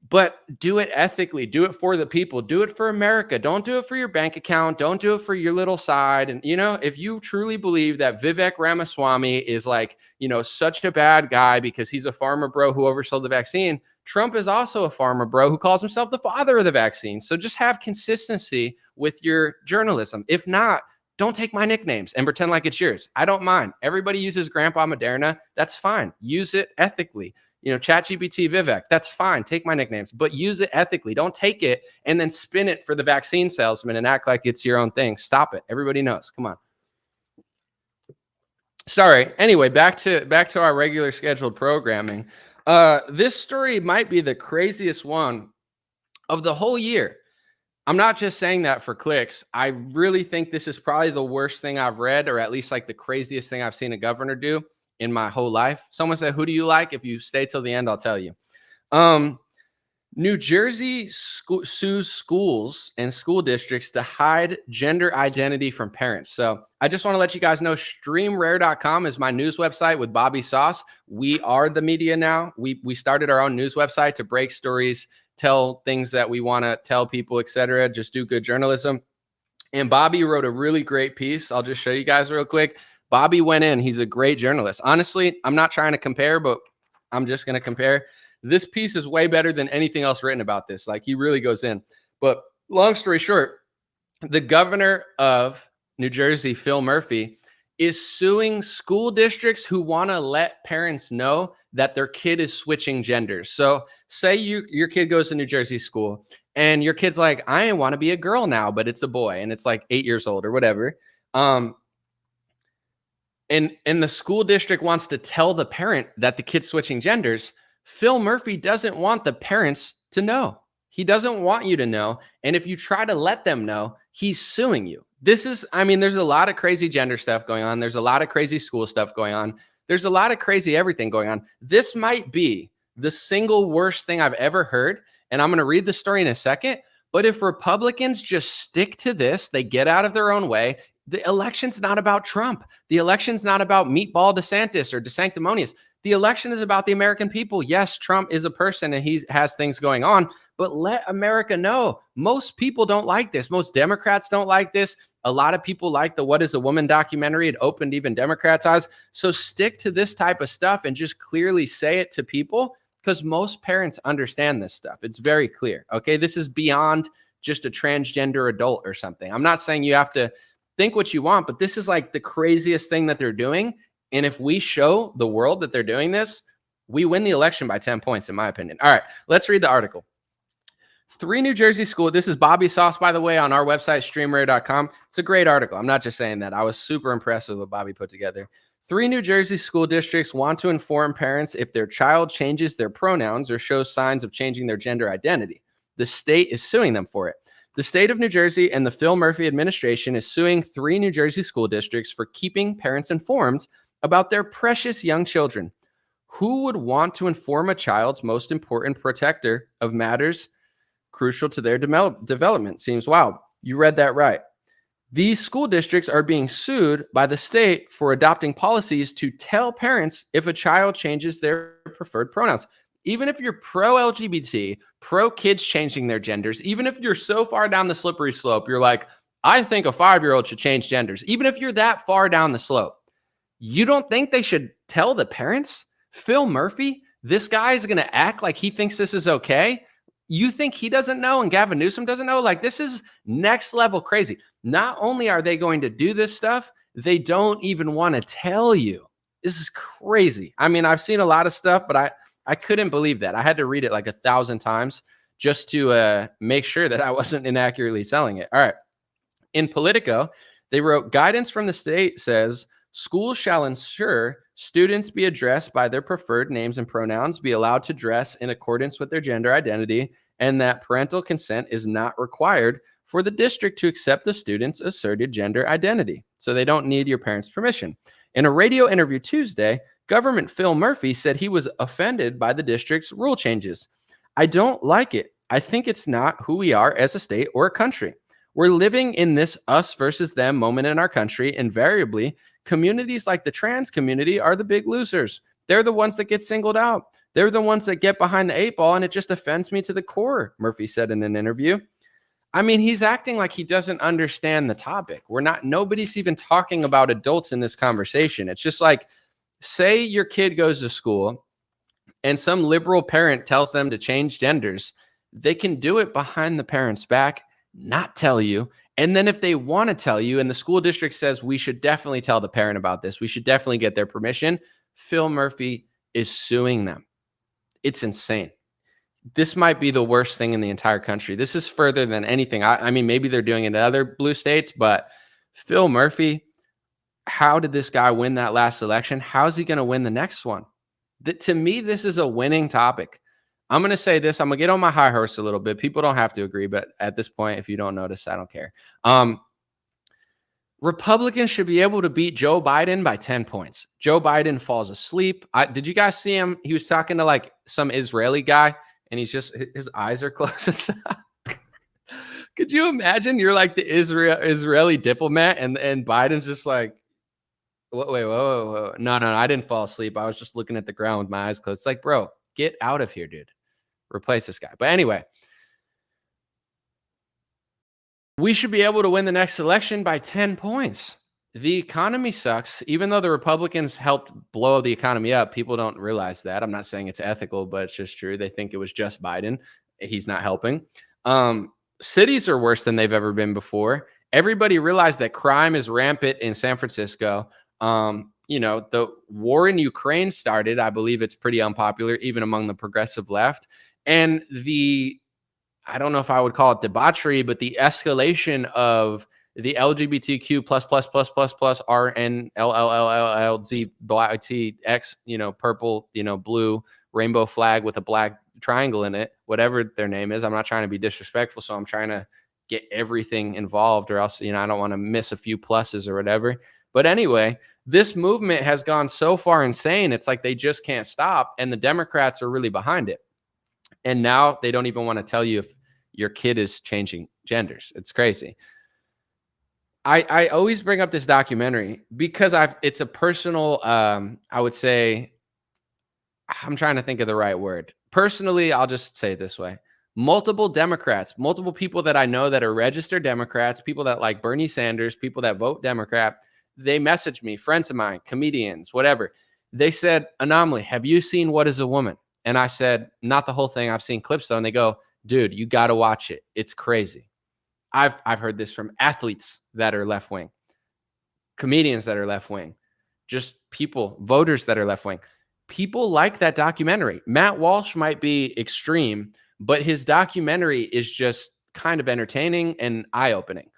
But do it ethically. Do it for the people. Do it for America. Don't do it for your bank account. Don't do it for your little side. And, if you truly believe that Vivek Ramaswamy is like, such a bad guy because he's a farmer bro who oversold the vaccine, Trump is also a farmer bro who calls himself the father of the vaccine. So just have consistency with your journalism. If not, don't take my nicknames and pretend like it's yours. I don't mind. Everybody uses Grandpa Moderna. That's fine. Use it ethically. ChatGPT Vivek, that's fine. Take my nicknames, but use it ethically. Don't take it and then spin it for the vaccine salesman and act like it's your own thing. Stop it. Everybody knows. Come on. Sorry. Anyway, back to our regular scheduled programming. This story might be the craziest one of the whole year. I'm not just saying that for clicks. I really think this is probably the worst thing I've read, or at least like the craziest thing I've seen a governor do in my whole life. Someone said, who do you like? If you stay till the end, I'll tell you. New Jersey sues schools and school districts to hide gender identity from parents. So I just want to let you guys know, streamrare.com is my news website with Bobby Sauce. We are the media now. We started our own news website to break stories, tell things that we want to tell people, etc. Just do good journalism. And Bobby wrote a really great piece. I'll just show you guys real quick. Bobby went in. He's a great journalist. Honestly, I'm not trying to compare, but I'm just going to compare. This piece is way better than anything else written about this. Like, he really goes in. But long story short, the governor of New Jersey, Phil Murphy, is suing school districts who want to let parents know that their kid is switching genders. So say your kid goes to New Jersey school and your kid's like, I want to be a girl now, but it's a boy, and it's like 8 years old or whatever. And the school district wants to tell the parent that the kid's switching genders. Phil Murphy doesn't want the parents to know. He doesn't want you to know. And if you try to let them know, he's suing you. There's a lot of crazy gender stuff going on. There's a lot of crazy school stuff going on. There's a lot of crazy everything going on. This might be the single worst thing I've ever heard. And I'm going to read the story in a second. But if Republicans just stick to this, they get out of their own way. The election's not about Trump. The election's not about Meatball DeSantis or DeSanctimonious. The election is about the American people. Yes, Trump is a person and he has things going on, but let America know. Most people don't like this. Most Democrats don't like this. A lot of people like the What is a Woman documentary. It opened even Democrats' eyes. So stick to this type of stuff and just clearly say it to people, because most parents understand this stuff. It's very clear. Okay, this is beyond just a transgender adult or something. I'm not saying you have to think what you want, but this is like the craziest thing that they're doing. And if we show the world that they're doing this, we win the election by 10 points, in my opinion. All right, let's read the article. 3 New Jersey schools. This is Bobby Sauce, by the way, on our website, streamrare.com. It's a great article. I'm not just saying that. I was super impressed with what Bobby put together. 3 New Jersey school districts want to inform parents if their child changes their pronouns or shows signs of changing their gender identity. The state is suing them for it. The state of New Jersey and the Phil Murphy administration is suing 3 New Jersey school districts for keeping parents informed about their precious young children Who would want to inform a child's most important protector of matters crucial to their development? Seems wild. You read that right. These school districts are being sued by the state for adopting policies to tell parents if a child changes their preferred pronouns. Even if you're pro LGBT, pro kids changing their genders, even if you're so far down the slippery slope, you're like, I think a 5-year-old should change genders. Even if you're that far down the slope, you don't think they should tell the parents? Phil Murphy, this guy is going to act like he thinks this is okay. You think he doesn't know and Gavin Newsom doesn't know? Like, this is next level crazy. Not only are they going to do this stuff, they don't even want to tell you. This is crazy. I mean, I've seen a lot of stuff, but I couldn't believe that. I had to read it like 1,000 times just to make sure that I wasn't inaccurately selling it. All right. In Politico, they wrote, guidance from the state says schools shall ensure students be addressed by their preferred names and pronouns, be allowed to dress in accordance with their gender identity, and that parental consent is not required for the district to accept the student's asserted gender identity. So they don't need your parents' permission. In a radio interview Tuesday, Government Phil Murphy said he was offended by the district's rule changes. I don't like it. I think it's not who we are as a state or a country. We're living in this us versus them moment in our country. Invariably, communities like the trans community are the big losers. They're the ones that get singled out. They're the ones that get behind the 8 ball, and it just offends me to the core, Murphy said in an interview. I mean, he's acting like he doesn't understand the topic. Nobody's even talking about adults in this conversation. It's just like, say your kid goes to school and some liberal parent tells them to change genders. They can do it behind the parent's back, not tell you. And then if they want to tell you and the school district says, we should definitely tell the parent about this, we should definitely get their permission, Phil Murphy is suing them. It's insane. This might be the worst thing in the entire country. This is further than anything. I mean, maybe they're doing it in other blue states, but Phil Murphy, how did this guy win that last election? How is he going to win the next one? To me, this is a winning topic. I'm going to say this. I'm going to get on my high horse a little bit. People don't have to agree, but at this point, if you don't notice, I don't care. Republicans should be able to beat Joe Biden by 10 points. Joe Biden falls asleep. Did you guys see him? He was talking to like some Israeli guy, and his eyes are closed. Could you imagine? You're like the Israeli diplomat, and Biden's just like, wait, whoa. No, I didn't fall asleep. I was just looking at the ground with my eyes closed. It's like, bro, get out of here, dude. Replace this guy. But anyway, we should be able to win the next election by 10 points. The economy sucks. Even though the Republicans helped blow the economy up, people don't realize that. I'm not saying it's ethical, but it's just true. They think it was just Biden. He's not helping. Cities are worse than they've ever been before. Everybody realized that crime is rampant in San Francisco. The war in Ukraine started. I believe it's pretty unpopular, even among the progressive left. And I don't know if I would call it debauchery, but the escalation of the LGBTQ plus RNLLLLZ purple, blue rainbow flag with a black triangle in it, whatever their name is. I'm not trying to be disrespectful, so I'm trying to get everything involved, or else, I don't want to miss a few pluses or whatever. But anyway, this movement has gone so far insane. It's like they just can't stop. And the Democrats are really behind it. And now they don't even want to tell you if your kid is changing genders. It's crazy. I always bring up this documentary because it's a personal, I would say, I'm trying to think of the right word. Personally, I'll just say it this way. Multiple Democrats, multiple people that I know that are registered Democrats, people that like Bernie Sanders, people that vote Democrat, they messaged me, friends of mine, comedians, whatever. They said, Anomaly, have you seen What is a Woman? And I said, not the whole thing. I've seen clips though. And they go, dude, you got to watch it. It's crazy. I've heard this from athletes that are left wing, comedians that are left wing, just people, voters that are left wing. People like that documentary. Matt Walsh might be extreme, but his documentary is just kind of entertaining and eye-opening.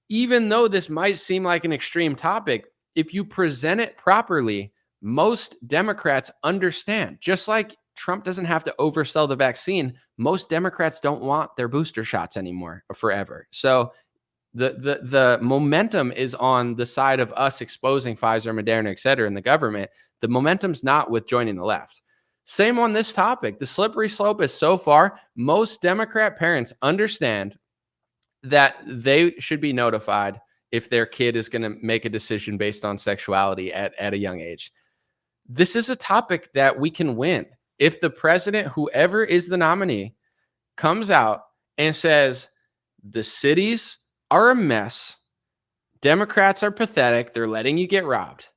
Even though this might seem like an extreme topic, if you present it properly, most Democrats understand. Just like Trump doesn't have to oversell the vaccine, most Democrats don't want their booster shots anymore forever. So the momentum is on the side of us exposing Pfizer, Moderna, et cetera, in the government The momentum's not with joining the left. Same on this topic. The slippery slope is so far, most Democrat parents understand that they should be notified if their kid is going to make a decision based on sexuality at a young age. This is a topic that we can win. If the president, whoever is the nominee, comes out and says, the cities are a mess, Democrats are pathetic, they're letting you get robbed.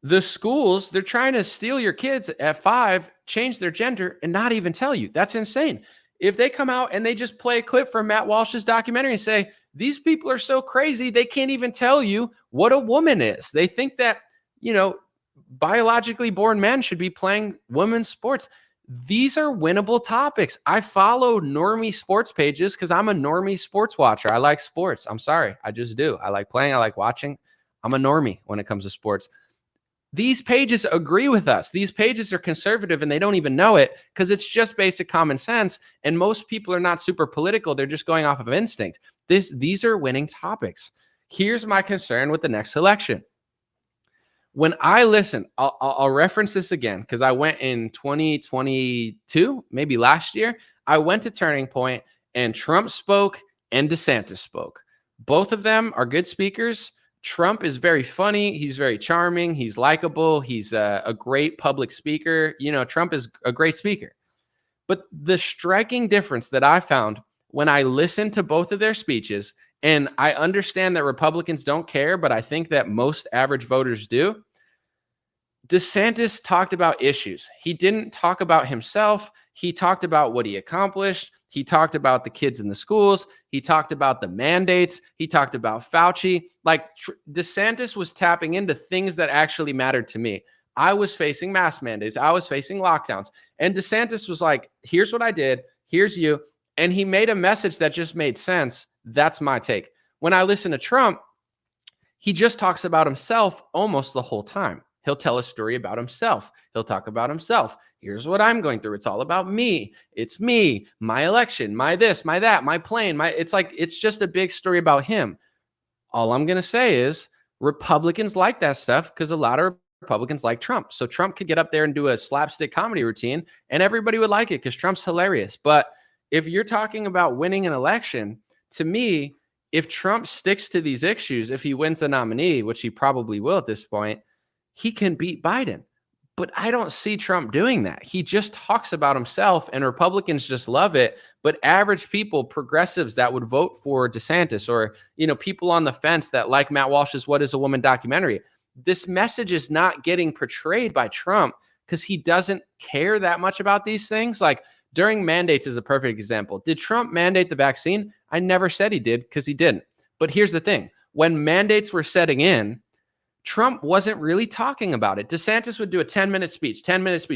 The schools, they're trying to steal your kids at 5, change their gender, and not even tell you. That's insane. If they come out and they just play a clip from Matt Walsh's documentary and say, these people are so crazy, they can't even tell you what a woman is. They think that, biologically born men should be playing women's sports. These are winnable topics. I follow normie sports pages because I'm a normie sports watcher. I like sports. I'm sorry. I just do. I like playing. I like watching. I'm a normie when it comes to sports. These pages agree with us. These pages are conservative and they don't even know it because it's just basic common sense. And most people are not super political. They're just going off of instinct. These are winning topics. Here's my concern with the next election. When I listen, I'll reference this again because I went in 2022, maybe last year. I went to Turning Point and Trump spoke and DeSantis spoke. Both of them are good speakers. Trump is very funny. He's very charming. He's likable. He's a great public speaker. Trump is a great speaker. But the striking difference that I found when I listened to both of their speeches, and I understand that Republicans don't care, but I think that most average voters do. DeSantis talked about issues. He didn't talk about himself. He talked about what he accomplished. He talked about the kids in the schools. He talked about the mandates. He talked about Fauci. DeSantis was tapping into things that actually mattered to me. I was facing mask mandates. I was facing lockdowns. And DeSantis was like, here's what I did. Here's you. And he made a message that just made sense. That's my take. When I listen to Trump, he just talks about himself almost the whole time. He'll tell a story about himself. He'll talk about himself. Here's what I'm going through. It's all about me. It's me, my election, my this, my that, my plane. It's just a big story about him. All I'm going to say is Republicans like that stuff because a lot of Republicans like Trump. So Trump could get up there and do a slapstick comedy routine and everybody would like it because Trump's hilarious. But if you're talking about winning an election, to me, if Trump sticks to these issues, if he wins the nominee, which he probably will at this point, he can beat Biden. But I don't see Trump doing that. He just talks about himself and Republicans just love it. But average people, progressives that would vote for DeSantis or, people on the fence that like Matt Walsh's What is a Woman documentary, this message is not getting portrayed by Trump because he doesn't care that much about these things. Like during mandates is a perfect example. Did Trump mandate the vaccine? I never said he did because he didn't. But here's the thing. When mandates were setting in, Trump wasn't really talking about it. DeSantis would do a 10-minute speech.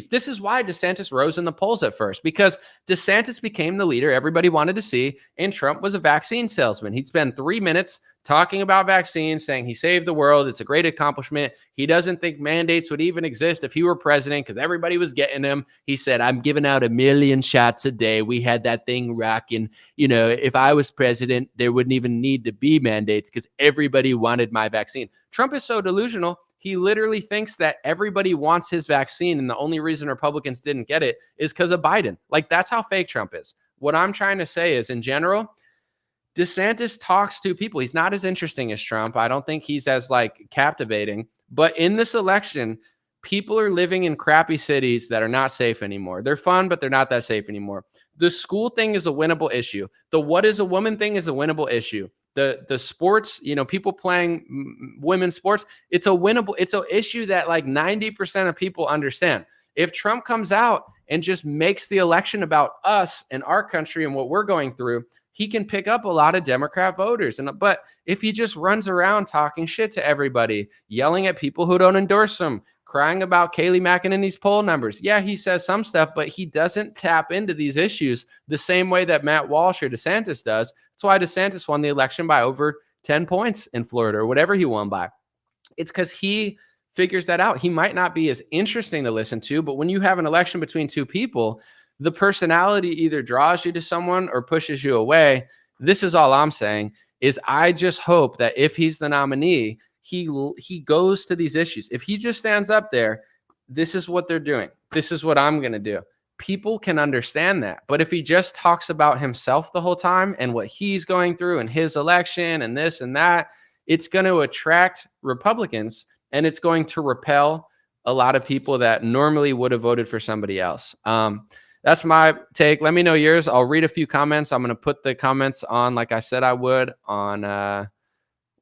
This is why DeSantis rose in the polls at first, because DeSantis became the leader everybody wanted to see, and Trump was a vaccine salesman. He'd spend 3 minutes talking about vaccines, saying he saved the world. It's a great accomplishment. He doesn't think mandates would even exist if he were president because everybody was getting them. He said, I'm giving out 1 million shots a day. We had that thing rocking. If I was president, there wouldn't even need to be mandates because everybody wanted my vaccine. Trump is so delusional. He literally thinks that everybody wants his vaccine. And the only reason Republicans didn't get it is because of Biden. That's how fake Trump is. What I'm trying to say is, in general, DeSantis talks to people. He's not as interesting as Trump. I don't think he's as captivating. But in this election, people are living in crappy cities that are not safe anymore. They're fun, but they're not that safe anymore. The school thing is a winnable issue. The what is a woman thing is a winnable issue. The sports, people playing women's sports, it's an issue that 90% of people understand. If Trump comes out and just makes the election about us and our country and what we're going through, he can pick up a lot of Democrat voters. But if he just runs around talking shit to everybody, yelling at people who don't endorse him, crying about Kayleigh McEnany's poll numbers, yeah, he says some stuff, but he doesn't tap into these issues the same way that Matt Walsh or DeSantis does. That's why DeSantis won the election by over 10 points in Florida or whatever he won by. It's because he figures that out. He might not be as interesting to listen to, but when you have an election between two people, the personality either draws you to someone or pushes you away. This is all I'm saying is I just hope that if he's the nominee, he goes to these issues. If he just stands up there, this is what they're doing. This is what I'm going to do. People can understand that. But if he just talks about himself the whole time and what he's going through and his election and this and that, it's going to attract Republicans and it's going to repel a lot of people that normally would have voted for somebody else. That's my take. Let me know yours. I'll read a few comments. I'm going to put the comments on, like I said I would, on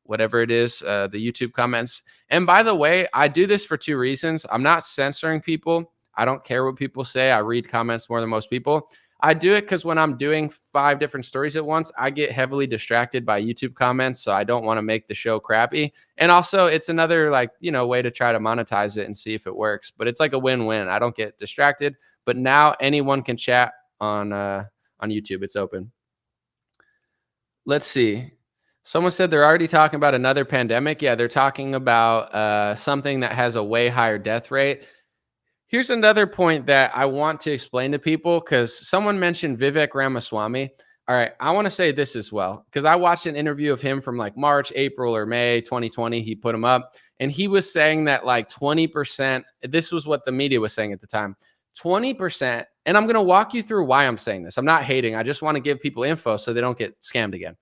whatever it is, the YouTube comments. And by the way, I do this for two reasons. I'm not censoring people. I don't care what people say. I read comments more than most people. I do it because when I'm doing 5 different stories at once, I get heavily distracted by YouTube comments. So I don't want to make the show crappy. And also it's another way to try to monetize it and see if it works. But it's like a win-win. I don't get distracted. But now anyone can chat on YouTube. It's open. Let's see. Someone said they're already talking about another pandemic. Yeah, they're talking about something that has a way higher death rate. Here's another point that I want to explain to people because someone mentioned Vivek Ramaswamy. All right, I want to say this as well because I watched an interview of him from like March, April, or May 2020. He put him up and he was saying that like 20%, this was what the media was saying at the time, 20%. And I'm going to walk you through why I'm saying this. I'm not hating. I just want to give people info so they don't get scammed again.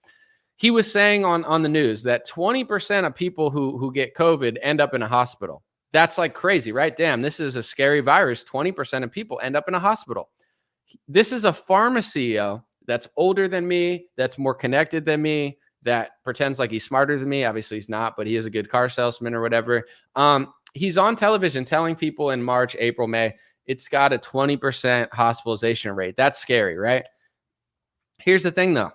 He was saying on the news that 20% of people who get COVID end up in a hospital. That's like crazy, right? Damn, this is a scary virus. 20% of people end up in a hospital. This is a pharma CEO that's older than me, that's more connected than me, that pretends like he's smarter than me. Obviously, he's not, but he is a good car salesman or whatever. He's on television telling people in March, April, May, it's got a 20% hospitalization rate. That's scary, right? Here's the thing, though.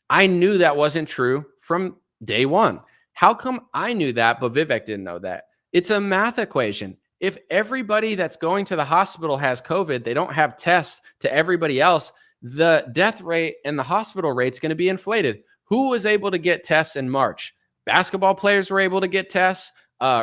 I knew that wasn't true from day one. How come I knew that, but Vivek didn't know that? It's a math equation. If everybody that's going to the hospital has COVID, they don't have tests to everybody else, the death rate and the hospital rate is going to be inflated. Who was able to get tests in March? Basketball players were able to get tests.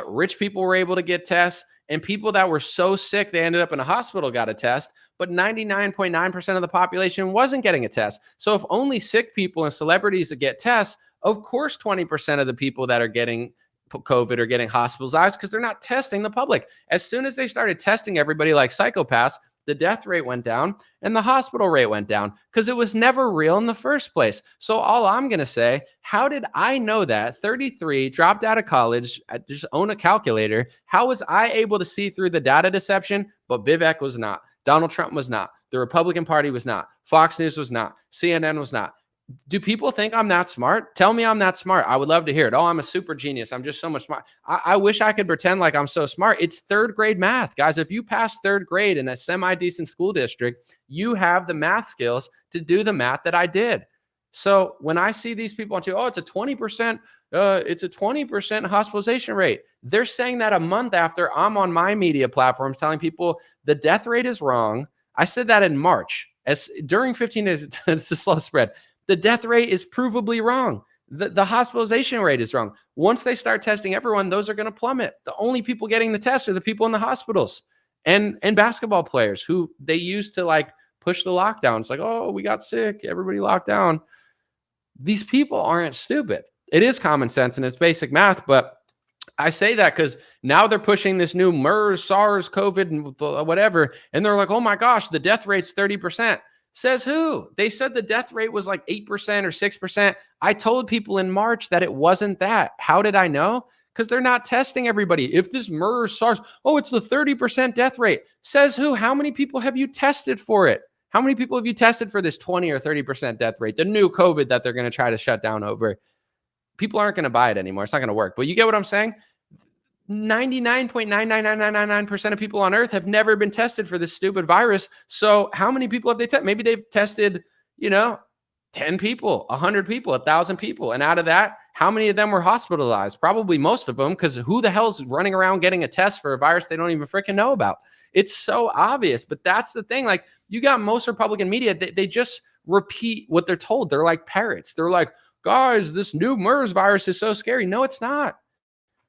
Rich people were able to get tests. And people that were so sick, they ended up in a hospital got a test. But 99.9% of the population wasn't getting a test. So if only sick people and celebrities that get tests, of course 20% of the people that are getting COVID are getting hospitalized because they're not testing the public. As soon as they started testing everybody like psychopaths, the death rate went down and the hospital rate went down because it was never real in the first place. So all I'm going to say, how did I know that? 33, dropped out of college, I just own a calculator. How was I able to see through the data deception? But Vivek was not. Donald Trump was not. The Republican Party was not. Fox News was not. CNN was not. Do people think I'm that smart? Tell me I'm that smart. I would love to hear it. Oh, I'm a super genius. I'm just so much smart. I wish I could pretend like I'm so smart. It's 3rd grade math. Guys, if you pass 3rd grade in a semi-decent school district, you have the math skills to do the math that I did. So when I see these people on TV, oh, it's a 20% hospitalization rate. They're saying that a month after I'm on my media platforms telling people the death rate is wrong. I said that in March. As during 15 days, it's a slow spread. The death rate is provably wrong. The hospitalization rate is wrong. Once they start testing everyone, those are going to plummet. The only people getting the test are the people in the hospitals and basketball players who they used to like push the lockdowns. Like, oh, we got sick. Everybody locked down. These people aren't stupid. It is common sense and it's basic math, but I say that because now they're pushing this new MERS, SARS, COVID, and whatever. And they're like, oh my gosh, the death rate's 30%. Says who? They said the death rate was like 8% or 6%. I told people in March that it wasn't that. How did I know? Because they're not testing everybody. If this MERS, SARS, oh, it's the 30% death rate. Says who? How many people have you tested for it? How many people have you tested for this 20 or 30% death rate? The new COVID that they're going to try to shut down over. People aren't going to buy it anymore. It's not going to work. But you get what I'm saying? 99.99999% of people on earth have never been tested for this stupid virus. So how many people have they tested? Maybe they've tested, 10 people, 100 people, 1,000 people. And out of that, how many of them were hospitalized? Probably most of them, because who the hell's running around getting a test for a virus they don't even freaking know about? It's so obvious. But that's the thing. Like, you got most Republican media, they just repeat what they're told. They're like parrots. They're like, guys, this new MERS virus is so scary. No, it's not.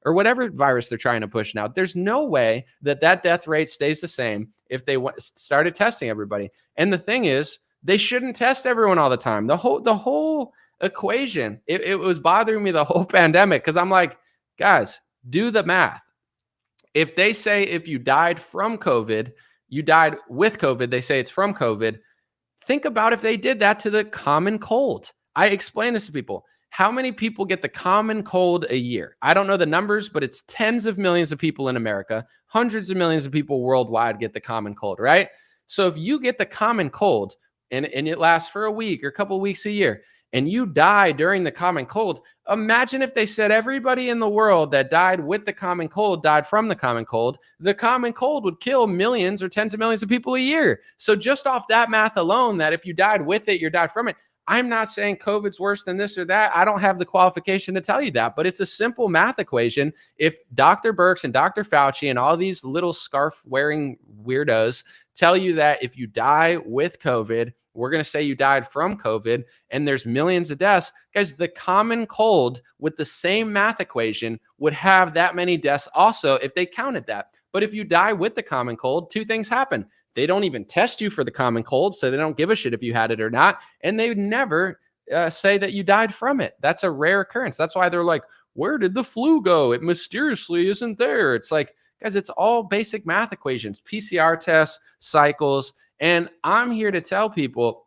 Or whatever virus they're trying to push now. There's no way that death rate stays the same if they started testing everybody. And the thing is, they shouldn't test everyone all the time. The whole equation, it was bothering me the whole pandemic because I'm like, Guys, do the math. If they say if you died from COVID, you died with COVID, they say it's from COVID. Think about if they did that to the common cold. I explain this to people. How many people get the common cold a year? I don't know the numbers, but it's tens of millions of people in America. Hundreds of millions of people worldwide get the common cold, right? So if you get the common cold and it lasts for a week or a couple of weeks a year, and you die during the common cold, imagine if they said everybody in the world that died with the common cold died from the common cold. The common cold would kill millions or tens of millions of people a year. So just off that math alone, that if you died with it, you died from it. I'm not saying COVID's worse than this or that. I don't have the qualification to tell you that, but it's a simple math equation. If Dr. Birx and Dr. Fauci and all these little scarf wearing weirdos tell you that if you die with COVID, we're going to say you died from COVID and there's millions of deaths. Guys, the common cold with the same math equation would have that many deaths also if they counted that. But if you die with the common cold, two things happen. They don't even test you for the common cold, so they don't give a shit if you had it or not. And they would never say that you died from it. That's a rare occurrence. That's why they're like, where did the flu go? It mysteriously isn't there. It's like, guys, it's all basic math equations, PCR tests, cycles. And I'm here to tell people,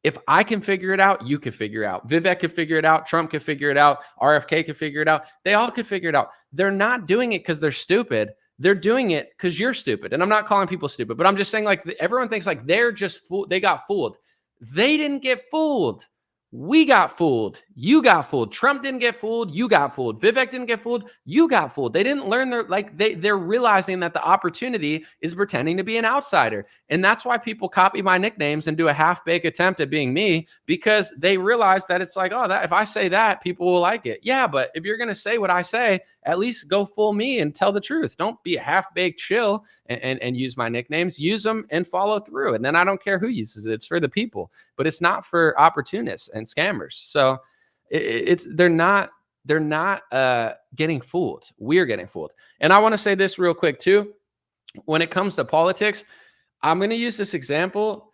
if I can figure it out, you can figure it out. Vivek could figure it out. Trump could figure it out. RFK could figure it out. They all could figure it out. They're not doing it because they're stupid. They're doing it because you're stupid. And I'm not calling people stupid, but I'm just saying, like, everyone thinks like they're just fooled. They got fooled. They didn't get fooled. We got fooled. You got fooled. Trump didn't get fooled. You got fooled. Vivek didn't get fooled. You got fooled. They didn't learn they're realizing that the opportunity is pretending to be an outsider. And that's why people copy my nicknames and do a half-baked attempt at being me, because they realize that it's like, oh, that if I say that, people will like it. Yeah, but if you're going to say what I say, at least go full me and tell the truth. Don't be a half-baked chill and use my nicknames. Use them and follow through. And then I don't care who uses it. It's for the people, but it's not for opportunists and scammers. So they're not getting fooled. We're getting fooled. And I want to say this real quick too. When it comes to politics, I'm going to use this example.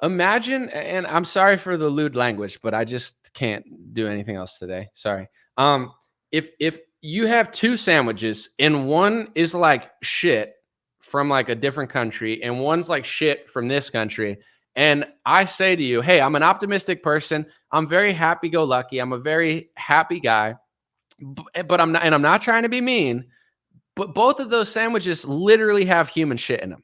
Imagine, and I'm sorry for the lewd language, but I just can't do anything else today. Sorry. If you have two sandwiches and one is like shit from like a different country and one's like shit from this country, and I say to you, hey, I'm an optimistic person. I'm very happy-go-lucky. I'm a very happy guy, but I'm not trying to be mean, but both of those sandwiches literally have human shit in them.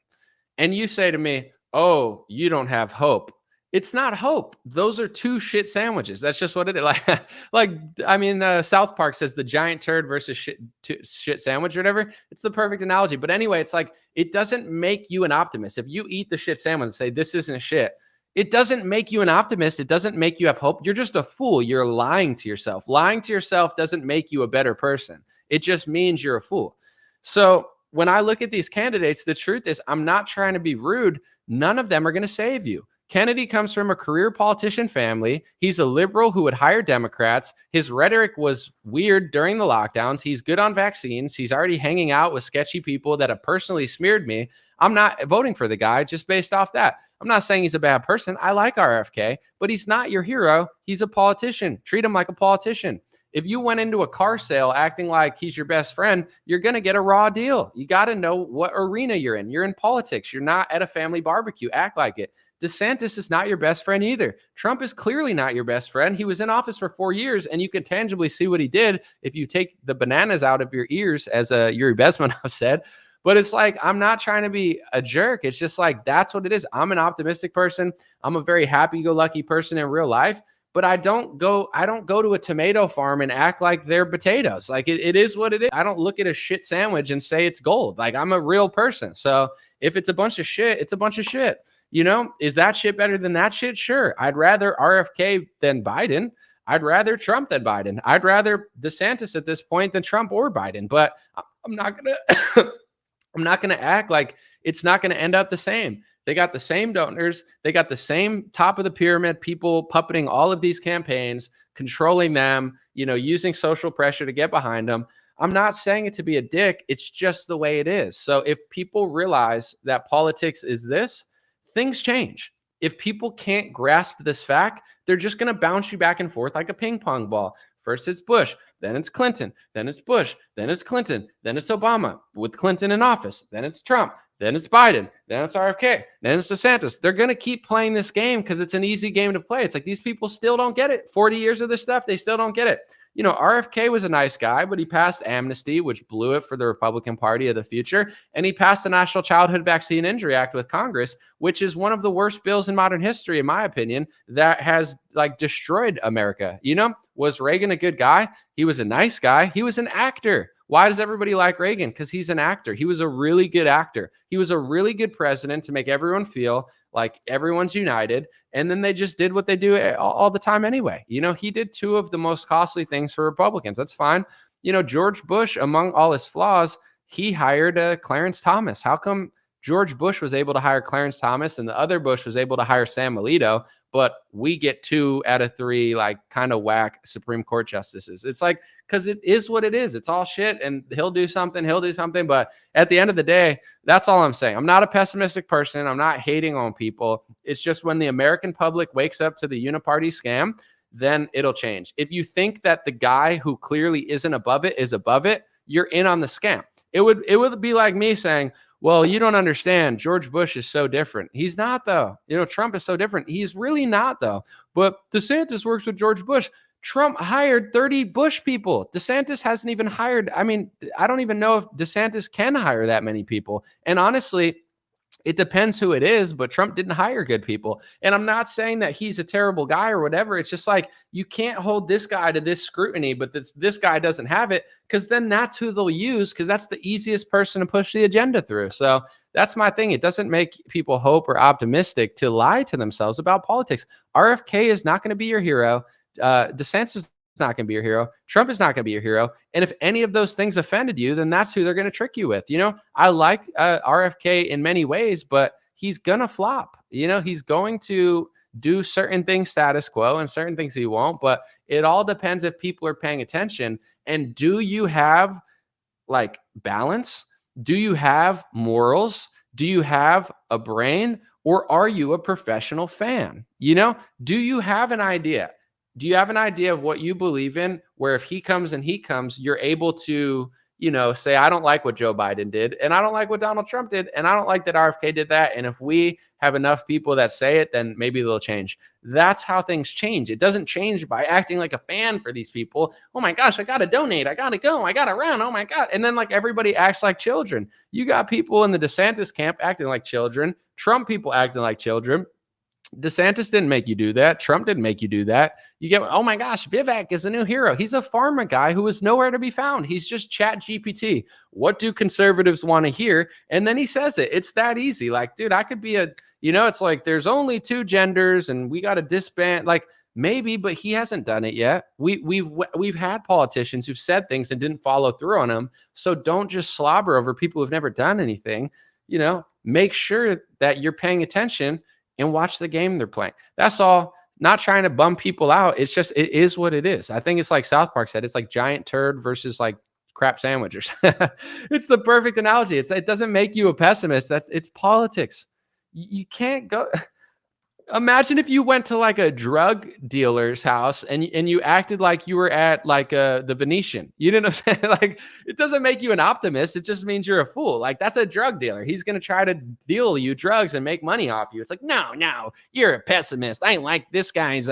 And you say to me, oh, you don't have hope. It's not hope. Those are two shit sandwiches. That's just what it is. South Park says the giant turd versus shit sandwich or whatever. It's the perfect analogy. But anyway, it's like, it doesn't make you an optimist. If you eat the shit sandwich and say, this isn't shit, it doesn't make you an optimist. It doesn't make you have hope. You're just a fool. You're lying to yourself. Lying to yourself doesn't make you a better person. It just means you're a fool. So when I look at these candidates, the truth is, I'm not trying to be rude. None of them are going to save you. Kennedy comes from a career politician family. He's a liberal who would hire Democrats. His rhetoric was weird during the lockdowns. He's good on vaccines. He's already hanging out with sketchy people that have personally smeared me. I'm not voting for the guy just based off that. I'm not saying he's a bad person. I like RFK, but he's not your hero. He's a politician. Treat him like a politician. If you went into a car sale acting like he's your best friend, you're going to get a raw deal. You got to know what arena you're in. You're in politics. You're not at a family barbecue. Act like it. DeSantis is not your best friend either. Trump is clearly not your best friend. He was in office for 4 years, and you can tangibly see what he did if you take the bananas out of your ears, as Yuri Bezmenov said. But it's like, I'm not trying to be a jerk. It's just like, that's what it is. I'm an optimistic person. I'm a very happy-go-lucky person in real life. But I don't go to a tomato farm and act like they're potatoes. Like it is what it is. I don't look at a shit sandwich and say it's gold. Like, I'm a real person. So if it's a bunch of shit, it's a bunch of shit. You know, is that shit better than that shit? Sure. I'd rather RFK than Biden. I'd rather Trump than Biden. I'd rather DeSantis at this point than Trump or Biden. But I'm not gonna act like it's not gonna end up the same. They got the same donors. They got the same top of the pyramid people puppeting all of these campaigns, controlling them, using social pressure to get behind them. I'm not saying it to be a dick. It's just the way it is. So if people realize that politics is this, things change. If people can't grasp this fact, they're just going to bounce you back and forth like a ping pong ball. First it's Bush, then it's Clinton, then it's Bush, then it's Clinton, then it's Obama with Clinton in office, then it's Trump, then it's Biden, then it's RFK, then it's DeSantis. They're going to keep playing this game because it's an easy game to play. It's like these people still don't get it. 40 years of this stuff, they still don't get it. You know, RFK was a nice guy, but he passed amnesty, which blew it for the Republican Party of the future. And he passed the National Childhood Vaccine Injury Act with Congress, which is one of the worst bills in modern history, in my opinion, that has like destroyed America. You know, was Reagan a good guy? He was a nice guy. He was an actor. Why does everybody like Reagan? Because he's an actor. He was a really good actor. He was a really good president to make everyone feel like everyone's united. And then they just did what they do all the time anyway. You know, he did two of the most costly things for Republicans. That's fine. You know, George Bush, among all his flaws, he hired Clarence Thomas. How come George Bush was able to hire Clarence Thomas and the other Bush was able to hire Sam Alito, but we get 2 out of 3 like kind of whack Supreme Court justices? It's like, because it is what it is. It's all shit, and he'll do something. But at the end of the day, that's all I'm saying. I'm not a pessimistic person. I'm not hating on people. It's just when the American public wakes up to the uniparty scam, then it'll change. If you think that the guy who clearly isn't above it is above it, you're in on the scam. It would be like me saying, well, you don't understand. George Bush is so different. He's not, though. You know, Trump is so different. He's really not, though. But DeSantis works with George Bush. Trump hired 30 Bush people. DeSantis hasn't even hired. I mean, I don't even know if DeSantis can hire that many people. And honestly, it depends who it is, but Trump didn't hire good people. And I'm not saying that he's a terrible guy or whatever. It's just like, you can't hold this guy to this scrutiny, but this guy doesn't have it, because then that's who they'll use, because that's the easiest person to push the agenda through. So that's my thing. It doesn't make people hope or optimistic to lie to themselves about politics. RFK is not going to be your hero. DeSantis is not going to be your hero. Trump is not going to be your hero. And if any of those things offended you, then that's who they're going to trick you with. You know, I like RFK in many ways, but he's going to flop. You know, he's going to do certain things status quo and certain things he won't, but it all depends if people are paying attention. And do you have like balance? Do you have morals? Do you have a brain? Or are you a professional fan? You know, do you have an idea? Do you have an idea of what you believe in, where if he comes, you're able to, you know, say, I don't like what Joe Biden did, and I don't like what Donald Trump did, and I don't like that RFK did that. And if we have enough people that say it, then maybe they'll change. That's how things change. It doesn't change by acting like a fan for these people. Oh my gosh, I got to donate. I got to go. I got to run. Oh my God. And then like everybody acts like children. You got people in the DeSantis camp acting like children, Trump people acting like children. DeSantis didn't make you do that. Trump didn't make you do that. You get, oh my gosh, Vivek is a new hero. He's a pharma guy who is nowhere to be found. He's just Chat GPT. What do conservatives want to hear? And then he says it. It's that easy. Like, dude, I could be it's like there's only 2 genders and we got to disband. Like maybe, but he hasn't done it yet. We've had politicians who've said things and didn't follow through on them. So don't just slobber over people who've never done anything. You know, make sure that you're paying attention and watch the game they're playing. That's all. Not trying to bum people out. It's just, it is what it is. I think it's like South Park said, it's like giant turd versus like crap sandwiches. It's the perfect analogy. It doesn't make you a pessimist. It's politics. You can't go. Imagine if you went to like a drug dealer's house and you acted like you were at like the Venetian. You know what I'm saying? Like, it doesn't make you an optimist. It just means you're a fool. Like, that's a drug dealer. He's going to try to deal you drugs and make money off you. It's like, no, you're a pessimist. I ain't like this guy's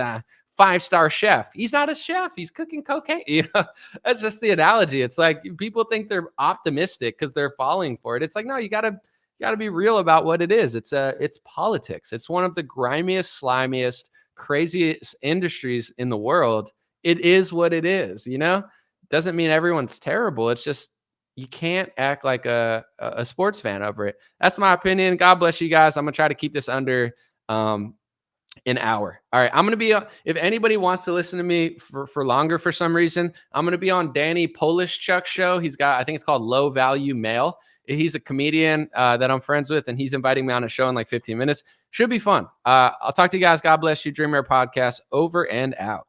5-star chef. He's not a chef. He's cooking cocaine. You know, that's just the analogy. It's like people think they're optimistic because they're falling for it. It's like, no, you got to be real about what it is. It's politics. It's one of the grimiest, slimiest, craziest industries in the world. It is what it is, you know? Doesn't mean everyone's terrible. It's just you can't act like a sports fan over it. That's my opinion. God bless you guys. I'm going to try to keep this under an hour. All right. I'm going to be, if anybody wants to listen to me for longer for some reason, I'm going to be on Danny Polishchuk's show. He's got, I think it's called Low Value Mail. He's a comedian that I'm friends with, and he's inviting me on a show in like 15 minutes. Should be fun. I'll talk to you guys. God bless you. Dream Air Podcast over and out.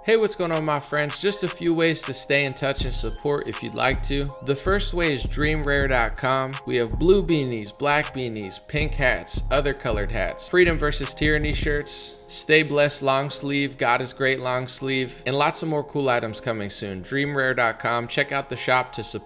Hey, what's going on, my friends? Just a few ways to stay in touch and support if you'd like to. The first way is dreamrare.com. We have blue beanies, black beanies, pink hats, other colored hats, freedom versus tyranny shirts, stay blessed long sleeve, God is great long sleeve, and lots of more cool items coming soon. Dreamrare.com. Check out the shop to support